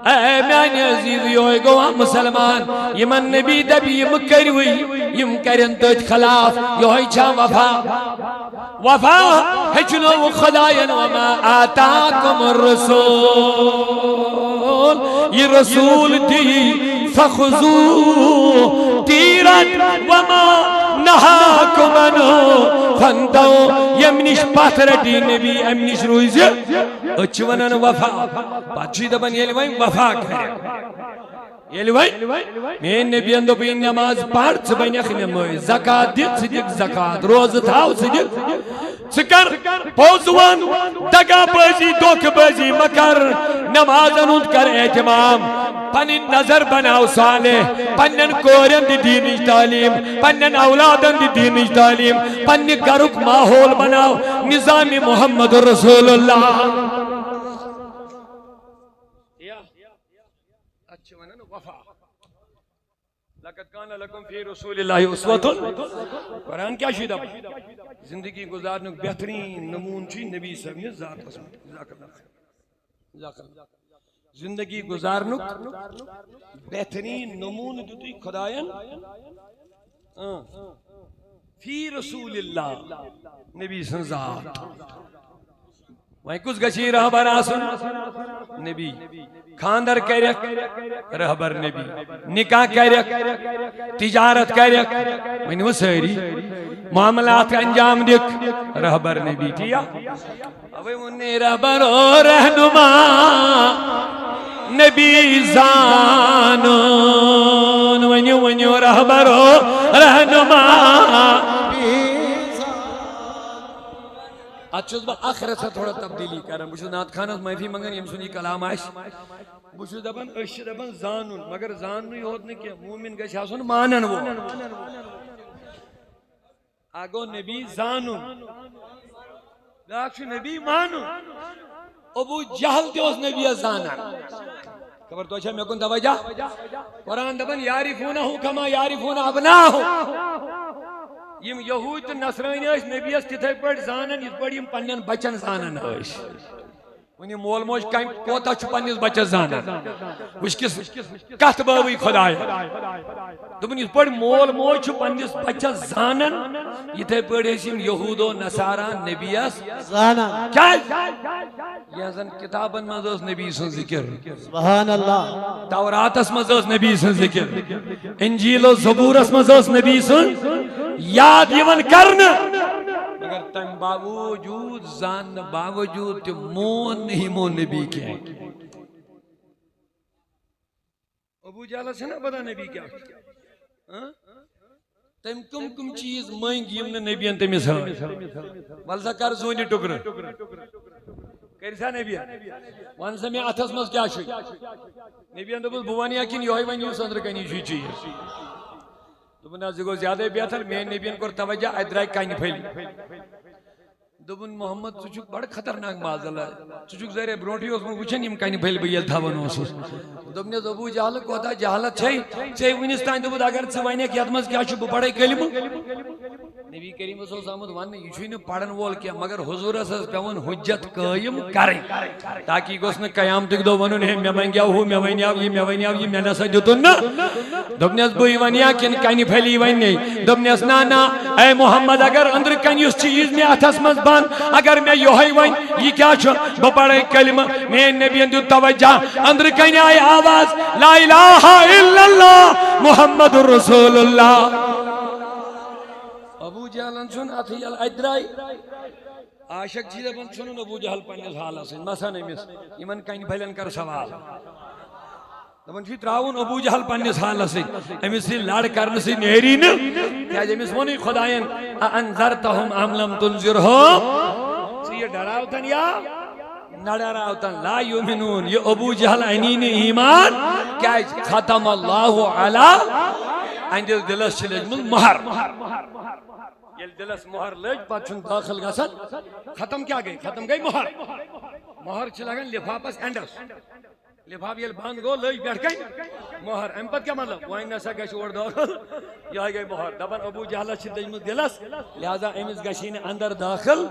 اے میانی عزیز یہ گو مسلمان یمن نبی دبی یم کروی یم کرن تج خلاف یہ چھا وفا وفا ہچنو خداین وما آتاکم الرسول یہ رسول دی فخذو تیرت وما نہاکم انو فندو یمنش پاتر دی نبی امنش رویزی اچھونن وفا پاچی دبن یلی وائن وفا کرے یلی وائن میں نبی اندو پہ نماز پڑھ سبین اخنم زکاة دیت صدق زکاة روز تھاو صدق سکر پوزوان دگا بازی دوک بازی مکر نماز انود کر اعتمام پنن نظر بناو صالح پنن کورن دی دینی تعلیم پنن اولادن دی دینی تعلیم پنن گرک ماحول بناو نظام محمد رسول اللہ لقد کان لکم فی رسول اللہ اسوۃ قرآن کیا شیدہ زندگی گزارنے بہترین نمون چی نبی صاحب نے ذات زندگی گزارنے بہترین نمون دیتی خدایان فی رسول اللہ نبی صاحب ذات وہیں کچھ گچی رہبر آسن نبی خاندر کرک رہبر نبی نکاح کرک تجارت کرک وہیں وہ ساری معاملات انجام دک رہبر نبی کیا اوہ انہیں رہبر و رہنما نبی زانون ونیو رہبر و رہنما اچھوز با آخرت سے تھوڑا تبدیلی کرن بشو نات خانت محفی منگن یم سنی کلام آئیش بشو دبن اشی دبن زانون مگر زانون ہی ہوت نہیں کیا مومن گشا سن مانن وہ آگو نبی زانون لاکشو نبی مانون ابو جہل تے اس نبی زانن خبر تو اچھا میں کن دوجہ قرآن دبن یارفونہو کما یارفون ابناہو یم یہود تو نصرانی اس نبی اس تتھے پڑھ زانن اس پڑھ یم پنن بچن زانن اس ونی مول موج کائم کوتا چھو پنیس بچہ زانن وش کس کہت باوی خدای دبن اس پڑھ مول موج چھو پنیس بچہ زانن یہ تھے پڑھ اسیم یہود و نصاران نبی اس زانن کیا یہ زن کتابن مزوز نبی سن ذکر سبحان اللہ تورات اس مزوز نبی سن ذکر انجیل و زبور اس مزوز نبی سن یاد یون کرنا مگر تم باوجود زان باوجود تی مون نہیں مون نبی کے ہیں ابو جالا سے نا بدا نبی کیا تم کم چیز مائنگ یمن نبی انت مثال والزا کر زونی ٹکر کریسا نبی وانسا میں اتھس مز کیا شوئی نبی انت بس بوانی اکین یوہی وانی سندر کنی شوئی چیئے دبن از گو زیادہ بیاتر میں نبیان کور توجہ ادرائی کائنی پھیلی دبن محمد چچک بڑا خطرناک ماز اللہ چچک زہرے برونٹی اس میں وچھن یم کائنی پھیلی بیل دھاون اوسوس دبن از ابو جہل کو ہوتا جہالت چھئی چھئی ونستان دبن اگر چھ وائنے کی ادمز کیا شب بڑے کلمہ نبی کریم صلی اللہ علیہ وسلم یہ چھوئی پڑھن وول کیا مگر حضور اساس پیون حجت قائم کریں تاکہ گوس نہ قیامتک دو ونن ہے میں منگیاو ہو میں ونیاو یہ میں نسا دتن نا دبنس بوئی ونیا کن کنی پھلی ونی دبنس نا اے محمد اگر اندر کن اس چیز میں اتھس مز بان اگر میں یوہی ون یہ کیا چھو بپڑے کلمہ میں نبی اندر توجہ اندر کن آئی آواز لا الہ الا اللہ محمد رسول اللہ ابو جہلن چھن اتھیل ادرائی عاشق چیز بن چھن ابو جہل پنیس حالا سن مسا نمیس یمن کن پھلن کر سوال دپن چھ تراون ابو جہل پنیس حالا سن امس سے لڑ کرن سے نیری ن کیا امس ونی خدائن انذرتهم ام لم تنذرهم یہ ڈراوتن یا نہ ڈراوتن لا یؤمنون یہ ابو جہل انین ایمان کیا ختم اللہ علی اندل دلس چھ مہر یل دلس مہر لج پتہ چھن داخل گژھان ختم کیا گئی ختم گئی مہر مہر چھ لگان لفافس اینڈس لفاف یل بند گو لج بیٹھ گئی مہر ام پتہ کیا مطلب وائن نسا گژھِ اور داخل یہ گئی مہر دپان ابو جہلس چھ لجمت دلس لہذا امس گژھی نہ اندر داخل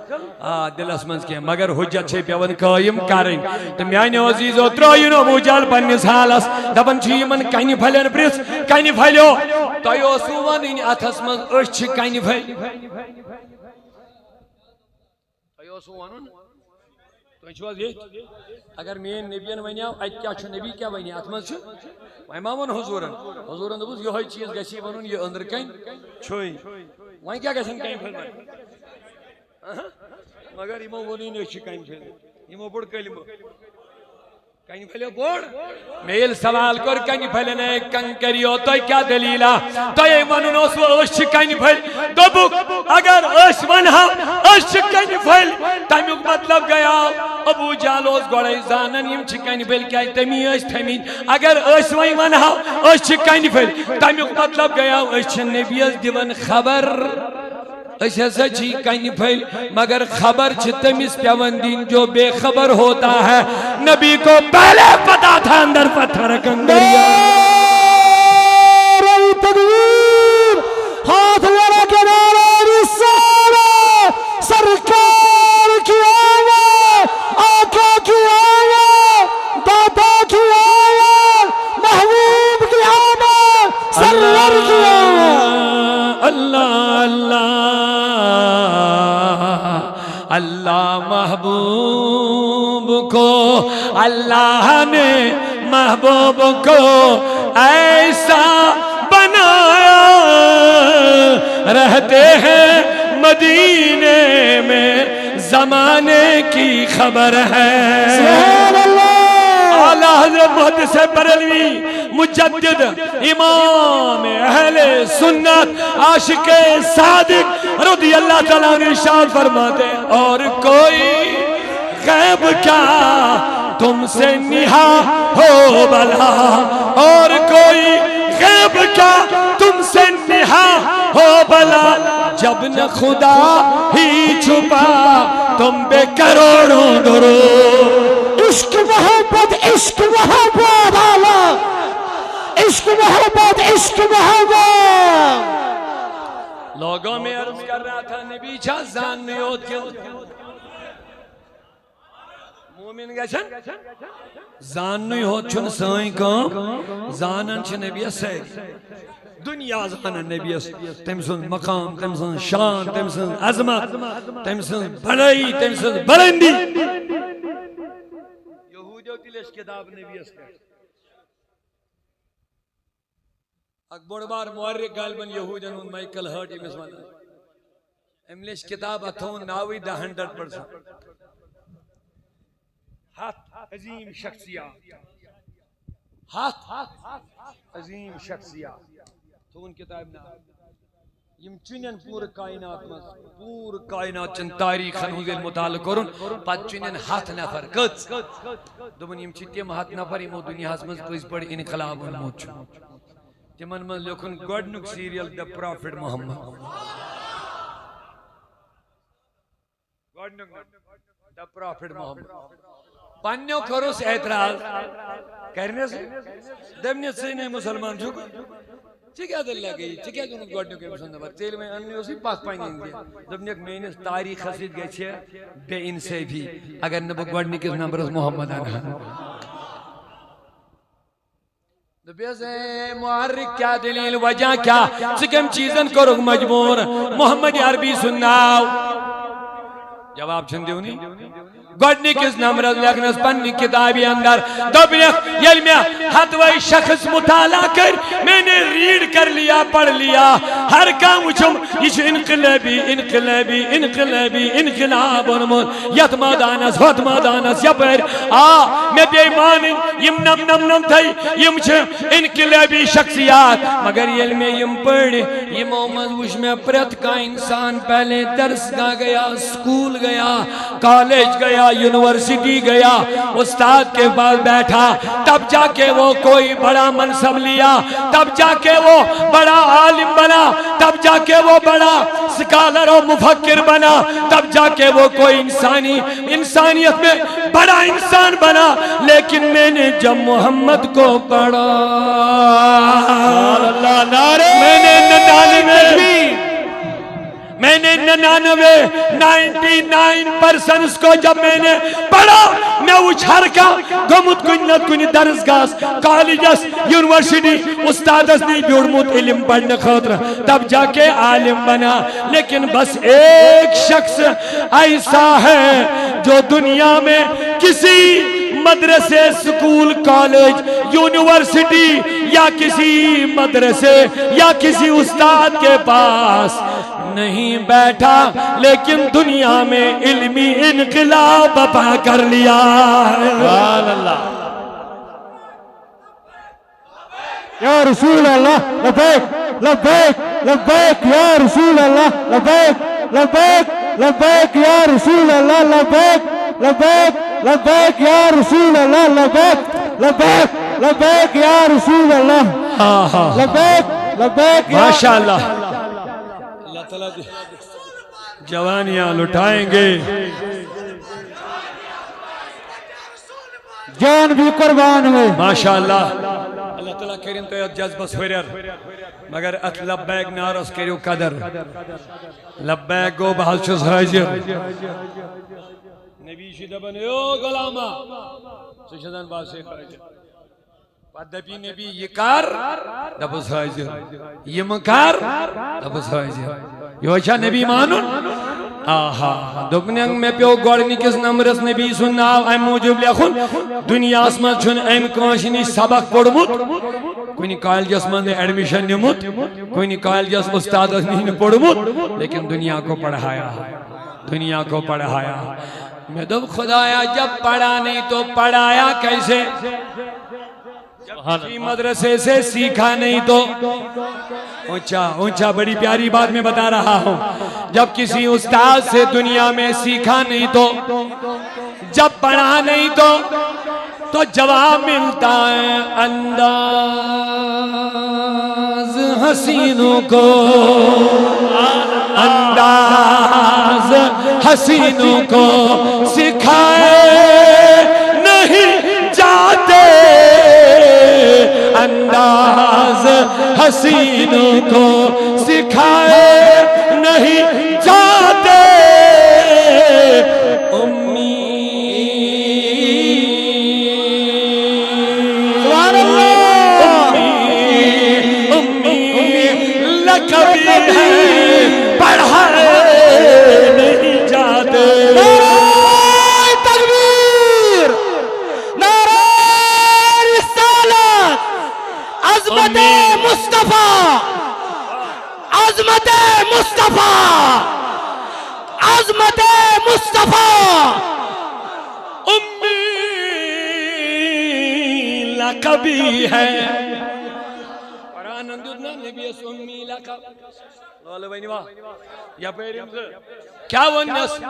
دلس منز کی مگر حجت چھ پیون قائم کریں تو میانیو عزیزو ترائین ابو جہل پنس حالس دپان چھ یمن کنی پھلن پرس کنی پھلیو تۄہہِ اوسوٕ ونٕنۍ اتھس منٛز أچھ چھِ کنہِ پھلۍ تۄہہِ اوسوٕ ونُن تُہۍ چھِو حظ ییٚتۍ اگر میٲنۍ نبین ونیاو اتہِ کیٛاہ چھُ نبی کیٛاہ ونہِ اتھ منٛز چھُ وۄنۍ ما ووٚن حضوٗرن حضوٗرن دوٚپُس یِہوے چیٖز گژھی ونُن یہِ أنٛدرٕ کَنۍ چھُے وۄنۍ کیٛاہ گژھن کنہِ پھلۍ ونٕنۍ مگر یِمو ووٚنُے نہٕ أسۍ چھِ کنہِ پھلۍ یِمو پوٚر کلمہٕ کنی پھلیو بوڑ میل سوال کر کنی پھلن ہے کنکریو تو کیا دلیلہ تو یہ ونن اس وش کنی پھل دوبک اگر اس ونہا اس کنی پھل تمیک مطلب گیا ابو جالوس گوڑے زانن یم چھ کنی پھل کیا تمی اس تھمین اگر اس وئی ونہا اس کنی پھل تمیک مطلب گیا اس نبی اس دیون خبر اس ایسا چھی کنی پھل مگر خبر چھ تمس پیون دین جو بے خبر ہوتا ہے نبی کو پہلے پتا تھا اندر پتھر کنگریا نعرہ تکبیر ہاتھ لڑا کے نعرہ رسالہ سرکار کی آواز آقا کی آواز دادا کی آواز محبوب کی آواز سرور کی آواز اللہ اللہ اللہ محبوب کو اللہ نے محبوب کو ایسا بنایا رہتے ہیں مدینے میں زمانے کی خبر ہے سبحان اللہ اعلیٰ حضرت محدث بریلوی مجدد امام اہل سنت عاشق صادق رضی اللہ تعالیٰ عنہ ارشاد فرماتے ہیں اور کوئی غیب کیا تم سے نہا ہو بلا اور کوئی غیب کیا تم سے نہا ہو بلا جب نہ خدا ہی چھپا تم بے کروڑوں درود عشق محبت عشق محبت آلہ عشق محبت عشق محبت لوگوں میں عرض کر رہا تھا نبی چھا زان نہیں ہوتی مومن گشن زان نہیں ہوت چھن سائیں کام زانن چھ نبی سیری دنیا زانن نبی تمسن مقام تمسن شان تمسن عظمت تمسن بڑائی تمسن بلندی یہودیو تلیش کتاب نبی اس پر اکبر بار مورک غالباً یہودین ان مائیکل ہرٹ امس وانا املیش کتاب اتھون ناوی 100% ہاتھ عظیم شخصیات ہاتھ عظیم شخصیات تو ان کتاب نا یم چنین پور کائنات مز پور کائنات چن تاریخ ہنوزیل مطالع کرن پت چنین ہاتھ نفر کت دوبن یم چتیم ہاتھ نفر یمو دنیا مز پز پڑ انقلاب موت چھو تمن من لکھن گوڈنک سیریل دا پرافٹ محمد گوڈنک دا پرافٹ محمد پانیو کروس اعتراض کرنے سے دمنی سینے مسلمان چھو کیا دل لگی کیا گۄڈنیُک أمۍ سُنٛد نمبر ژیٚلہِ وۄنۍ اَننٕے اوسُے پتھ پننہِ اِنٛدِ دوٚپنکھ میٲنِس تاریٖخس سۭتۍ گژھِ بے اِنصٲفی اگر نہٕ بہٕ گۄڈنِکِس نمبرس محمد انہا دپیس اے محرک کیا دلیل وجہ کیا ژٕ کم چیزن کوٚرُکھ مجبور محمد عربی سُنٛد ناو جواب چھُنہٕ دِونٕے گۄڈنِکِس نمبرس لیکھنس پننہِ کتابہِ اندر دوٚپنکھ ییٚلہِ مےٚ ہتوے شخص مطالعہ کر میں نے ریڈ کر لیا پڑھ لیا ہر کانٛہہ وٕچھُم یہِ چھُ انقلٲبی انقلٲبی انقلٲبی انقلاب اوٚنمُت یتھ مٲدانس ہُتھ مٲدانس یپٲرۍ آ مےٚ پیٚیہِ مانٕنۍ یِم نمنمتھے یِم چھِ انقلٲبی شخصیات مگر ییٚلہِ مےٚ یِم پٔرۍ یِمو منٛز وٕچھ مےٚ پرٛٮ۪تھ کانٛہہ انسان پہلے درسگاہ گیا سکول گیا کالج گیا یونیورسٹی گیا استاد کے پاس بیٹھا تب جا کے وہ کوئی بڑا منصب لیا تب جا کے وہ بڑا عالم بنا تب جا کے وہ بڑا سکالر و مفکر بنا تب جا کے وہ کوئی انسانیت میں بڑا انسان بنا لیکن میں نے جب محمد کو پڑھا میں نے 99% کو جب میں نے پڑھا میں وچھ ہر کا گمت کنی درسگاہ کالجس یونیورسٹی استادس نہیں بیوڑمت علم پڑھنے خاطر تب جا کے عالم بنا لیکن بس ایک شخص ایسا ہے جو دنیا میں کسی مدرسے سکول کالج یونیورسٹی یا کسی مدرسے یا کسی استاد کے پاس نہیں بیٹھا لیکن دنیا میں علمی انقلاب برپا کر لیا سبحان اللہ یا رسول اللہ لبیک لبیک لبیک یا رسول اللہ لبیک لبیک لبیک یا رسول اللہ لبیک لبیک لبیک یا رسول اللہ لبیک لبیک لبیک یا رسول اللہ لبیک لبیک ماشاءاللہ اللہ تعالیٰ جوانیاں لٹائیں گے جان بھی قربان ہوئے ماشاءاللہ اللہ تعالیٰ کریم تو جذبس ہورر مگر ات لبیک نارس کریو قدر لبیک گو بحث چھس حاضر نبی شی دبن یو غلاما سشدن باسے حاضر پت دپی نبی یہ کر دبس حاضر یہ مکر دبس حاضر یہ چھا نبی مانن آہا دوپننگ میں پیو گوڑنکس نمبرس نبی سن ناو ایم موجب لیکھن دنیا اسمان چھن ایم کانشنی سبق پڑھمت کوئی کالجس من ایڈمیشن نمت کوئی کالجس استادس نہیں پڑھمت لیکن دنیا کو پڑھایا دنیا کو پڑھایا میں دب خدایا جب پڑھا نہیں تو پڑھایا کیسے کسی مدرسے سے سیکھا نہیں تو اونچا بڑی پیاری بات میں بتا رہا ہوں جب کسی استاد سے دنیا میں سیکھا نہیں تو جب پڑھا نہیں تو جواب ملتا ہے انداز حسینوں کو انداز حسینوں کو سکھائے نہیں جاتے انداز حسینوں کو سکھائے نہیں جاتے امی لقبی ہے پڑھائے نہیں جاتے عظمت مصطفیٰ عظمت مصطفیٰ عظمت مصطفیٰ امی لقبی ہے قرآن اندودنا نبی اس امی لقب لولو بینی واہ یا پیریم سے کیا ونس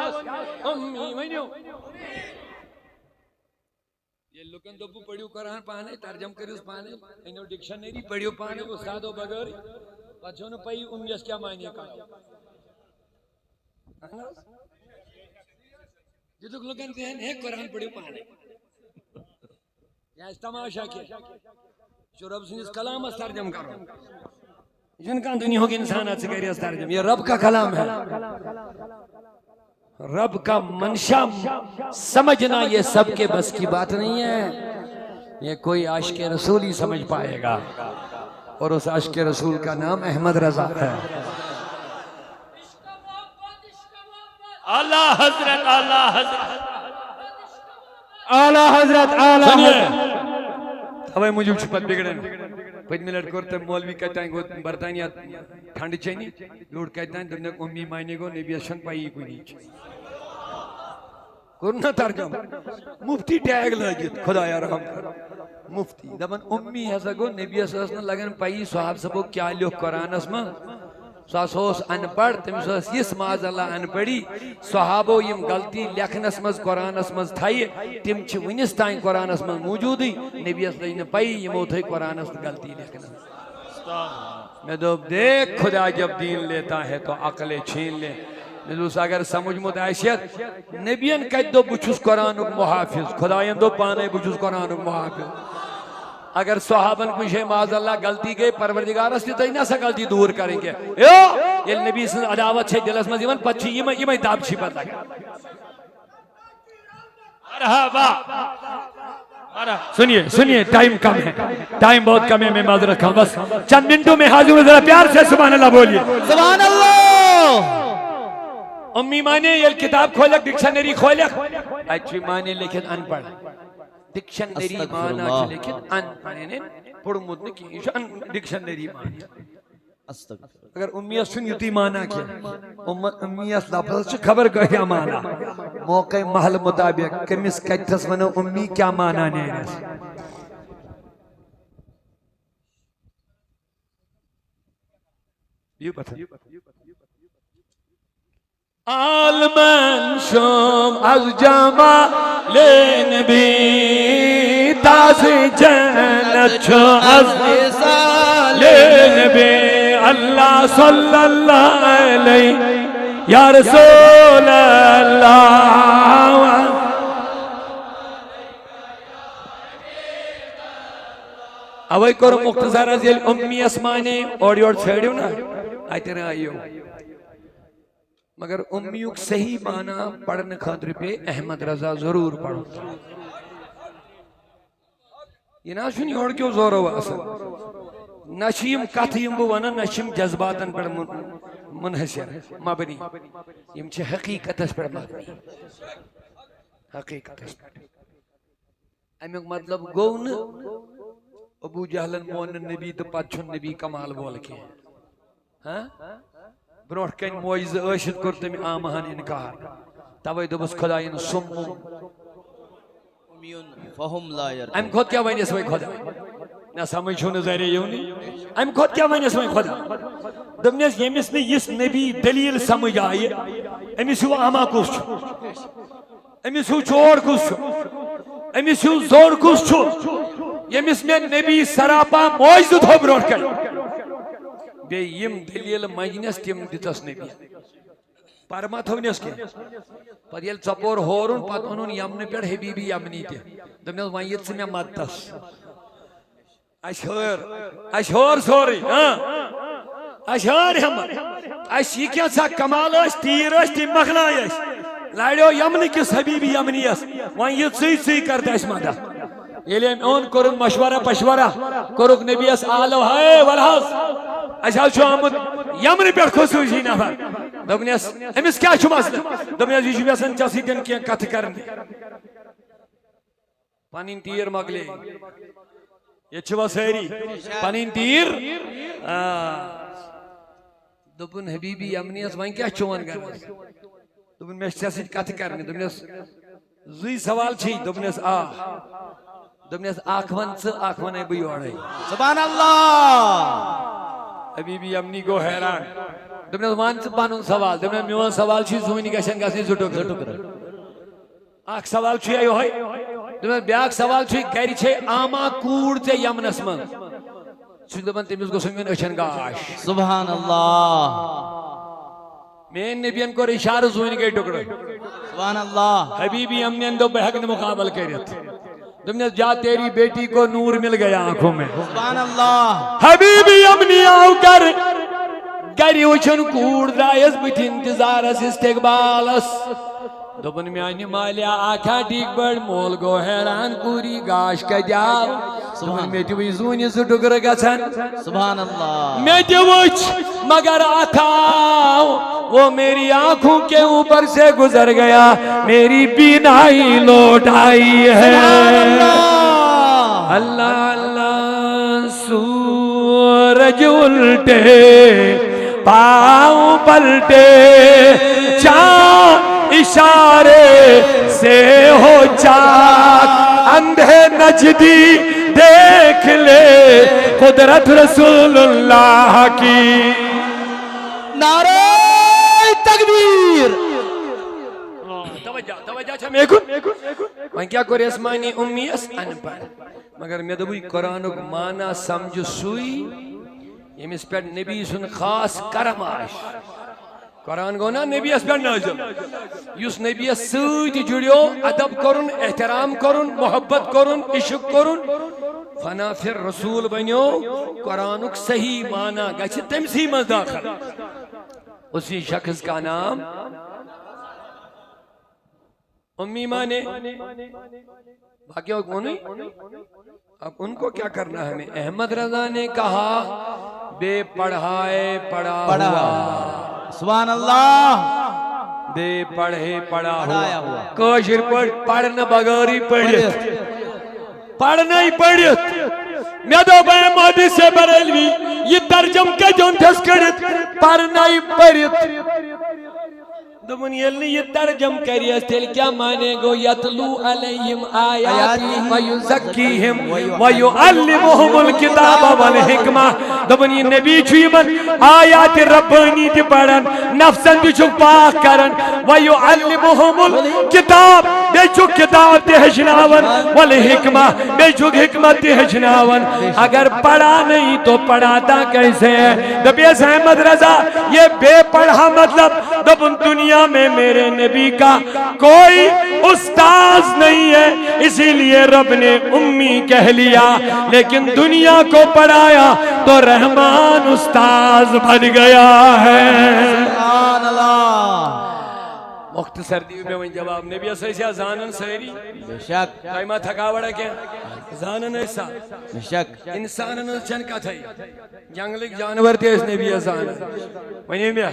امی بینیو یہ لوگن دبو پڑھیو قرآن پانے ترجم کریوس پانے انہوں ڈکشنری پڑھیو پانے استادو بغیر پچھونو پئی امیس کیا معنی کا یہ تو لوگن ذہن ہے قرآن پڑھیو پانے یا اس تماشا کیا جو رب سے اس کلام اس ترجم کرو جن کا دنیا ہوگی انسانات سے کہہ ترجم، یہ رب کا کلام ہے، رب کا منشا سمجھنا یہ سب کے بس کی بات نہیں ہے، یہ کوئی عاشق رسول ہی سمجھ پائے گا، اور اس عاشق رسول کا نام احمد رضا ہے۔ اعلیٰ حضرت، اعلیٰ حضرت، اعلیٰ حضرت، اعلیٰ حضرت۔ ہمیں مجھے چھپت بگڑن پچ منٹ کرتے مولوی کہتا ہے کہ برطانیہ ٹھنڈ چینی لوٹ کہتا ہے دنیا امی مائنے کو نبی اشن پائی کوئی نہیں کرنا ترجم مفتی ٹیگ لگت خدا یا رحم کر مفتی دبن امی ہسا کو نبی اشن لگن پائی صحاب سبو کیا لیو قرآن اسما سوس ان پڑھ تم سوس یس ماز اللہ ان پڑھی صحابو یم غلطی لکھن اسمز قرآن اسمز تھائی تم چھ ونستائن قرآن اسمز موجودی نبی اسلام پائی یمو تھائی قرآن اسمز غلطی لکھن میں دوب دیکھ خدا جب دین لیتا ہے تو عقل چھین لے نلوس اگر سمجھ متعیشیت نبیان کہت دو بچوس قرآن محافظ خدایان دو پانے بچوس قرآن محافظ اگر صحابن کو شے معاذ اللہ غلطی گئے پروردگار اس تو نہ سا غلطی دور کریں گے یہ نبی صلی اللہ علیہ عداوت چھے دلس مز ایون پچھی یہ داب چھی پتہ گا مرحبا سنیے ٹائم کم ہے، ٹائم بہت کم ہے، میں معذرت کھاؤں بس چند منٹوں میں حاضر ذرا پیار سے سبحان اللہ بولیے سبحان اللہ۔ امی مانے یہ کتاب کھولک ڈکشنری کھولک اچھی مانے لیکن ان پڑھ ڈکشنری مانا چھے لیکن ان پڑھنے پڑھ مدن کی ڈکشنری مانا اگر امیت سنیتی مانا کیا امیت لفظ چھے خبر کو کیا مانا موقع محل مطابق کمیس کچھس منو امی کیا مانا نہیں رہا یہ پتہ عالمن شم از جمال نبی تاز جنت چھو از مثال نبی اللہ صلی اللہ علیہ یا رسول اللہ اوئی کرو مختصر از یہ امی اسمانے اور یور چھڑیو نا آئی تیرے آئیو مگر امیوں صحیح معنی پڑھنے خاطر پہ احمد رضا ضرور پڑھو یہ نا سنی اور کیوں زور ہوا اصل نشیم کتھیم بوانا نشیم جذباتاً پر منحصر مبنی یم چھے حقیقت اس پر مبنی حقیقت اس پر امیوں مطلب گون ابو جہلن مون نبی تو پچھن نبی کمال بول کے ہاں بروٹ کن موجز عاشد کرتے میں آمہان انکار تاوی دو بس خدایین سمم فہم لا یرکن ام خود کیا وین اس میں خدا نہ سمجھو نظر یونی ام خود کیا وین اس میں خدا دمنیس یمیس نے اس نبی دلیل سمجھ آئے امیس ہوا آما کس چھو امیس ہوا چور کس چھو امیس ہوا زور کس چھو یمیس میں نبی سراپا موجز دھو بروٹ کن بے یم دلیل مجنس تیم دیتس نبی پرما تھونیس کے پر یل چپور ہورن پت انہوں یمن پیڑ حبیبی یمنی تے دمنیس وائیت سے میں مدتس اشہر سوری اشہر ہم اشی کیا سا کمال اس تیر اس تی مخلائی اس لائیو یمن کس حبیبی یمنی اس وائیت سی کرتا اس مدہ یہ لئے اون کرن مشورہ پشورہ کرک نبی اس آلو ہائے والحاظ اشال چھو آمد یمن پر خصوصی نفر دبنیس امیس کیا چھو مسئلہ دبنیس یشو بیسن چاسی دن کیا کت کرنے پانین تیر مگلے یہ چھو سیری پانین تیر دبن حبیبی یمنی اس وائن کیا چھوان کرنے دبن میں چاسی کت کرنے دبنیس زوی سوال چھی دبنیس دبنیس آنکھوان سے آنکھوان ہے بھی اوڑے سبحان اللہ حبیبی امنی کو حیران دبنیس مان سے پانون سوال دبنیس میوان سوال چھی زوینی کشن کسی زٹو کر آنکھ سوال چھی آئیو ہے دبنیس بیاک سوال چھی گیری چھے آما کور تے یمن اسمان چھو دبن تیمیز کو سنگن اچھن گاش سبحان اللہ میں نبیان کو اشار زوینی کے ٹکڑے سبحان اللہ حبیبی امنی اندو بحق نے مقابل کر رہے تھے دمنے جا تیری بیٹی کو نور مل گیا آنکھوں میں سبحان اللہ حبیبی امنی آؤ کر گری وچھن کوڑ درائیس بت انتظارس استقبالس دپن میانہ مالیا آکھا ٹھیک بڑ مول گو حیران کوری گاش کجاو دپن میں تہ زونہ زٕ ٹکر گژھن سبحان اللہ میں تہ وچھ مگر اتھاو وہ میری آنکھوں کے اوپر سے گزر گیا میری بینائی لوٹ آئی ہے اللہ اللہ سورج الٹے پاؤں پلٹے چاند اشارے سے ہو چاک اندھے نجدی دیکھ لے قدرت رسول اللہ کی نعرہ تکبیر توجہ چھا میں کن وہاں کیا کوئی اسمانی امی اس ان پر مگر میں دبوی قرآن کو مانا سمجھ سوئی یہ اس پر نبی سن خاص کرم آش قرآن کو نا نبی اس پر نازل یس نبی سوئی جڑیو ادب کرن احترام کرن محبت کرن عشق کرن فنا پھر رسول بنیو قرآن کو صحیح مانا گچھ تمسی مزداخل اسی شخص کا نام امی مانے باقی کون نہیں اب ان کو کیا کرنا ہے ہمیں احمد رضا نے کہا بے پڑھائے پڑھا ہوا سبحان اللہ بے پڑھے پڑھا ہوا کوشر پڑھنا بغاری پڑھت پڑھنا ہی پڑھت میں دو بے مودی سے بریلوی یہ ترجم کے جون ٹھس کرت پڑھنا ہی پڑھت دمون یلنی یہ ترجم کریس تیل کیا مانے گو یتلو علیہم آیاتی ویزکیہم ویعلمہم الکتاب والحکمہ دمون یہ نبی چھوئیمن آیات ربانی تی پڑھن نفسن تی چھو پاک کرن ویعلمہم الکتاب بے چھو کتاب تی ہشناون والحکمہ بے چھو حکمت تی ہشناون اگر پڑھا نہیں تو پڑھاتا کیسے ہے دبیس احمد رضا یہ بے پڑھا مطلب دبن دنیا میں میرے نبی کا کوئی استاذ نہیں ہے اسی لیے رب نے امی کہہ لیا لیکن دنیا کو پڑھایا تو رحمان استاذ بن گیا ہے سبحان اللہ مختصر دیو میں وہیں جواب نبی ایسا زانن سہری بے شک قائمہ تھکا وڑا کیا زانن ایسا بے شک انسانن چن کا تھائی جنگلک جانور تے اس نبی زانن وہیں میں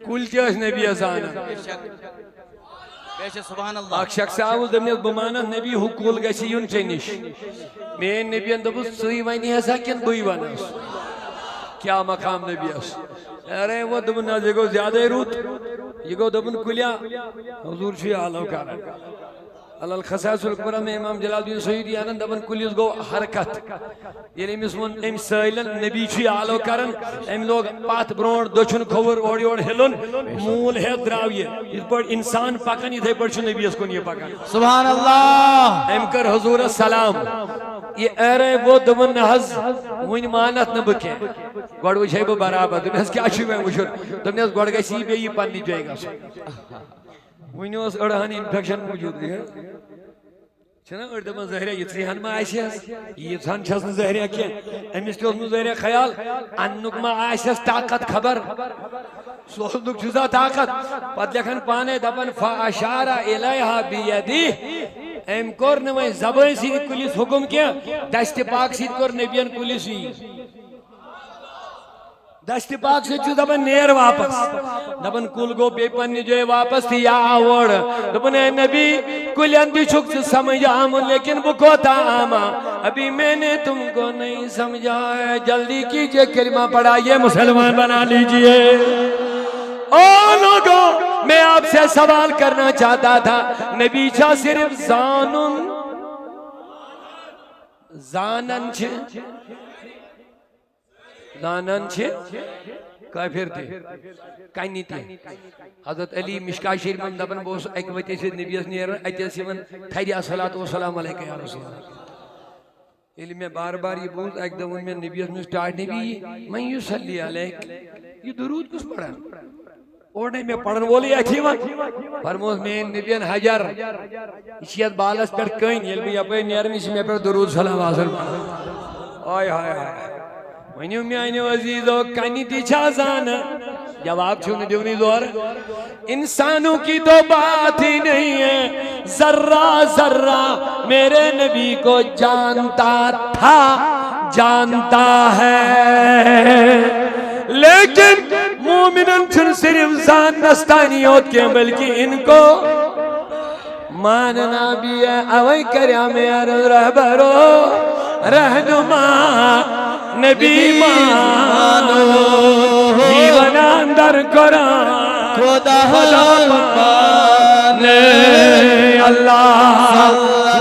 کل تے اس نبی زانن بے شک سبحان اللہ اک شخص آوز دمنیت بمانا نبی حقول گسی یون چنش میں نبی اندبو سوئی وینی ہے ساکن بوئی وناس کیا مقام نبی اس ارے وہ دبن نازے کو زیادہ روت یہ گو دبن کلیا حضور شوی آلو کارا الخصاص القبرہ میں امام جلال الدین سیدی آنند دبن کلیس گو حرکت یعنی مسمون ام سائلن نبی شوی آلو کارن ام لوگ پات برونڈ دوچن کھور اوڑی اوڑ ہلن مول ہے دراویے اس پر انسان پاکن یہ دے پر چھو نبی اس کو نہیں پاکن سبحان اللہ ام کر حضور السلام یہ ارے وہ دبن حض وین مانت نبکے گوڑ وچھے بو برابر دبن اس کیا چھو میں وچھر دبن اس گوڑ گئی سی بے یہ پاندی جائے گا وینو اس اڑہانی انفیکشن موجود ہے چھنا اردمان زہریہ یہ تریہن ما آئیسی ہے یہ تھان چھسن زہریہ کیا امیس کے اس میں زہریہ خیال اننک ما آئیسی ہے طاقت خبر سوزنک چوزا طاقت پت لکھن پانے دبن فاشارہ الیہا بیدی ایم کور نمائی زبان سید کلیس حکم کیا دست پاک سید کور نبیان کلیسی دست پاک سے چھو دبن نیر واپس دبن کل گو بے پنی جو واپس تھی یا آوڑ دبن اے نبی کل اندی چھک سے سمجھ آمن لیکن بکوتا آما ابھی میں نے تم کو نہیں سمجھا ہے جلدی کیجئے کلمہ پڑھائیے مسلمان بنا لیجئے او لوگوں میں آپ سے سوال کرنا چاہتا تھا نبی چھا صرف زانن چھے کافر تھے کائنی تھے حضرت علی مشکا شریف میں دبن بوس ایک وقت سے نبی اس نیرن ایتیسی من تھیری الصلاة والسلام علیکہ یا رسول اللہ علم میں بار بار یہ بوس ایک دون میں نبی اس میں سٹارٹ نبی من یسلی علیک یہ درود کس پڑھا اوڑنے میں پڑھن بولی اچھی وقت فرموز میں نبیان حجر اسیت بالس پر کہیں علمی اپنے نیرن اسی میں پر درود سلام حاصل آئے آئے آئے ونیو میانیو عزیزو کنی تی چھا زانا جواب چھونے دیونی دور انسانوں کی تو بات ہی نہیں ہے ذرہ ذرہ میرے نبی کو جانتا تھا جانتا ہے لیکن مومنن چھن صرف زان نستانیوت کے بلکہ ان کو ماننا بھی ہے اوئی کریا میرے رہبرو رہنما نبی مانو جیون اندر قرآن خدا مانے اللہ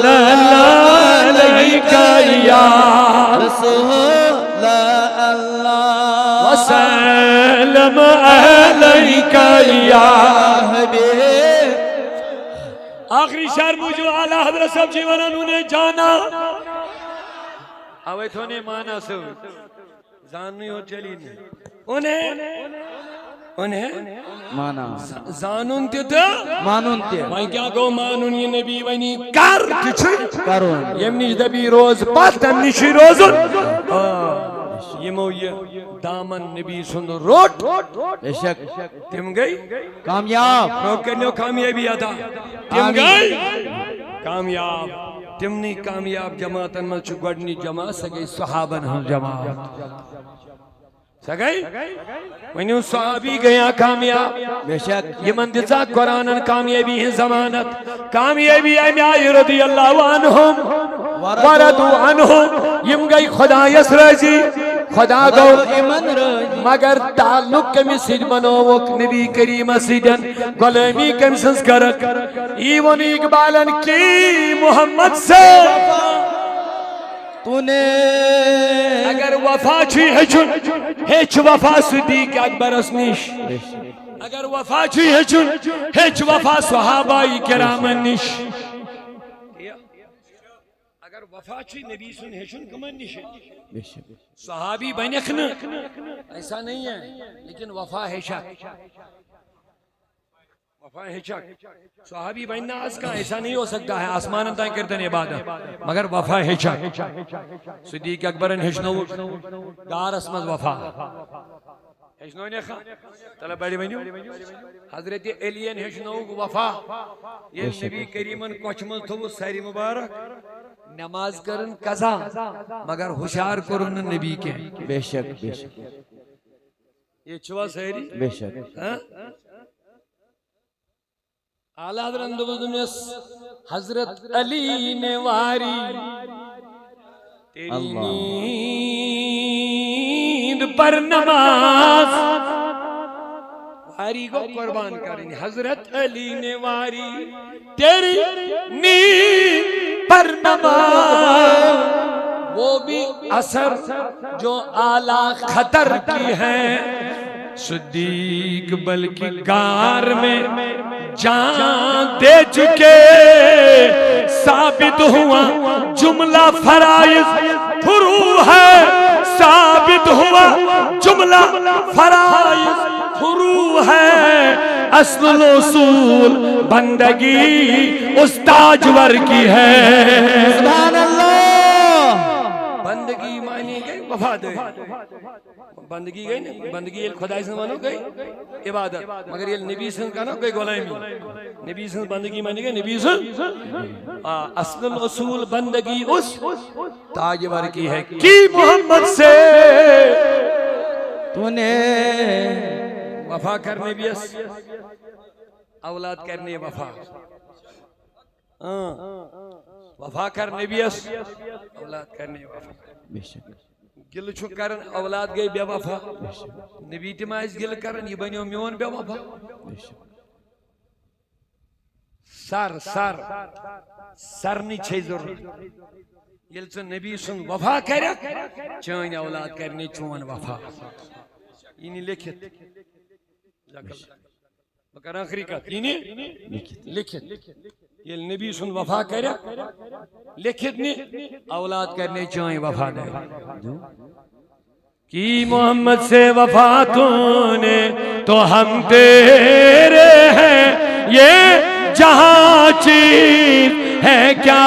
صلی علیہ یا رسول اللہ وسلم علیہ یا حبیب آخری شعر مجھو اعلیٰ حضرت صاحب جیون انہوں جانا اوے تھونے مانا سو زاننی ہو چلی نہیں انہیں مانا زانون تیتا مانون تے وہاں کیا گو مانون یہ نبی ونی کر کچھ کرون یمنی دبی روز پات تمنیشی روزن یمو یہ دامن نبی سن روٹ بے شک تم گئی کامیاب روک کرنیو کامیابی آتا تم گئی کامیاب تمنی کامیاب جماعتن میں گوڑنی جماعت سگئی صحابن ہم جماعت سگئی ونیو صحابی گیا کامیاب بے شک یہ مندزہ قرآنن کامیابی ہیں زمانت کامیابی امیائی رضی اللہ عنہم وردو عنہم یم گئی خدا یس رضی خدا گو مگر تعلق کمی سید منوک نبی کریم سیدن غلامی کم سنسکرک ایون اقبالن کی محمد سے تو نے اگر وفا چھی ہچن ہچ وفا صدیق اکبر اسنیش اگر وفا چھی ہچن ہچ وفا صحابائی کرامن نش اگر وفا چھی نبی سن ہچن کمن نش صحابی بینکن ایسا نہیں ہے لیکن وفا ہے شک وفا ہے شک صحابی بیننا اس کا ایسا نہیں ہو سکتا ہے آسمان انتائیں کرتے ہیں عبادت مگر وفا ہے شک صدیق اکبرن ہشنو دار اسمد وفا ہشنو نے خواہ طلب بیڑی بینیو حضرت علیین ہشنو وفا یہ نبی کریمن کوچمل تھو ساری مبارک نماز کرن قضا مگر ہوشیار کرن نبی کے بے شک بے شک یہ چھوا سہری بے شک اعلیٰ حضرت حضرت علی نے واری تیری نیند پر نماز واری کو قربان کریں حضرت علی نے واری تیری نیند پر نماز وہ بھی اثر جو اعلیٰ خطر کی ہے صدیق بلکہ گار میں جان دے چکے ثابت ہوا جملہ فرائض فرو ہے ثابت ہوا جملہ فرائض فرو ہے اصل الاصول بندگی استاجور کی ہے سبحان اللہ بندگی معنی گئی وفاداری بندگی گئی نا بندگی یہ خدا سے مانو گئی عبادت مگر یہ نبی سے کہنا گئی غلامی نبی سے بندگی مانی گئی نبی سے اصل الاصول بندگی اس تاجور کی ہے کی محمد سے تو نے وفا کرنے بھی اس اولاد کرنے وفا وفا کرنے بھی اس اولاد کرنے وفا بے شک گل چھو کرن اولاد گئی بے وفا نبی تمائز گل کرن یہ بنیو میون بے وفا سر نہیں چھے ضرور یل چو نبی سن وفا کریا چون اولاد کرنے چون وفا یعنی لکھت بکر آخری کت یعنی لکھت یل نبی سن وفا کریا لکھت نہیں اولاد کرنے چون وفا دے کی محمد سے وفا تو نے تو ہم تیرے ہیں یہ جہاں چیز ہے کیا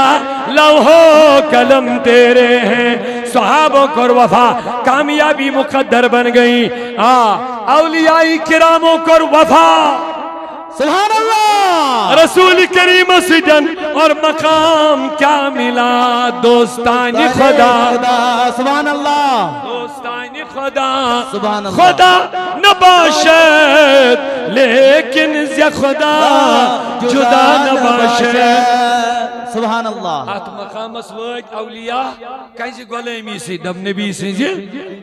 لوح و قلم تیرے ہیں صحابوں کر وفا کامیابی مقدر بن گئی اولیاء کراموں کر وفا سبحان اللہ رسول کریم سجن اور مقام کیا ملا دوستان خدا سبحان اللہ دوستان خدا سبحان اللہ خدا نباشد لیکن زی خدا جدا نباشد سبحان اللہ ات مقامس وات اولیاء کیسے غلامی سے دب نبی سنجھ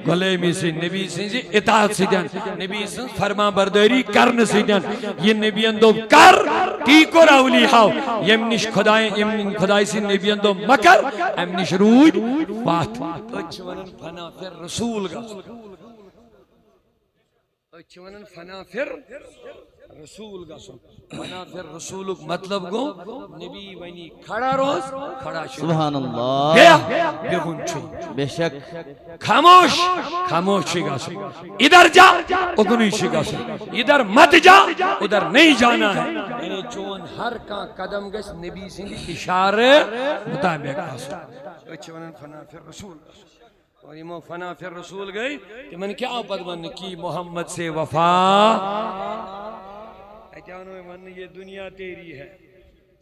غلامی سے نبی سنجھ اطاعت سے دن نبی سنجھ فرما برداری کرن سے دن یہ نبی اندو کر تی کور اولیاء یم نش خدای خدای سے نبی اندو مکر ام نش روج بات اچھونن فنا پھر رسول گا اچھونن فنا پھر رسول گا فنا پھر رسول مطلب گو نبی ونی کھڑا روز کھڑا شو سبحان اللہ بیہن چھو بے شک خاموش خاموش گا سو ادھر جا اگنی شگا سو ادھر مت جا ادھر نہیں جانا ہے یعنی چون ہر کا قدم گس نبی سنگی اشارے مطابق آسو اچھونن فنا پھر رسول اور یہ فنا پھر رسول گئی کہ من کیا بدمن کی محمد سے وفا من یہ دنیا تیری ہے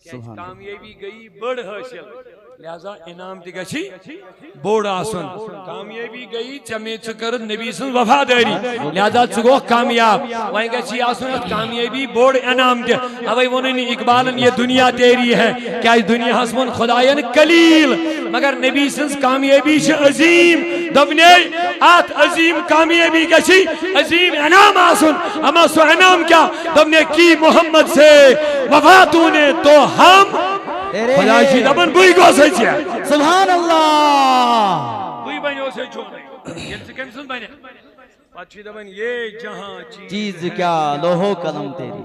کامیابی گئی بڑ حاصل لہذا انعام دی گچھی بوڑ آسن کامیابی گئی چمی چکر نبی سن وفاداری لہذا چگو کامیاب وہیں گچھی آسن کامیابی بوڑ انعام دی اوئی وننی اقبالن یہ دنیا تیری ہے کیا اس دنیا حسمن خدایان قلیل مگر نبی سن کامیابی سے عظیم دبنے آت عظیم کامیابی گچھی عظیم انعام آسن اما سو انعام کیا دبنے کی محمد سے وفاتوں نے تو ہم خدا جی دبن بوئی گو سے چھے سبحان اللہ بوئی بنیو سے چھوڑے یہ سے کم سن بنے پاچھی دبن یہ جہاں چیز کیا لوہو قلم تیری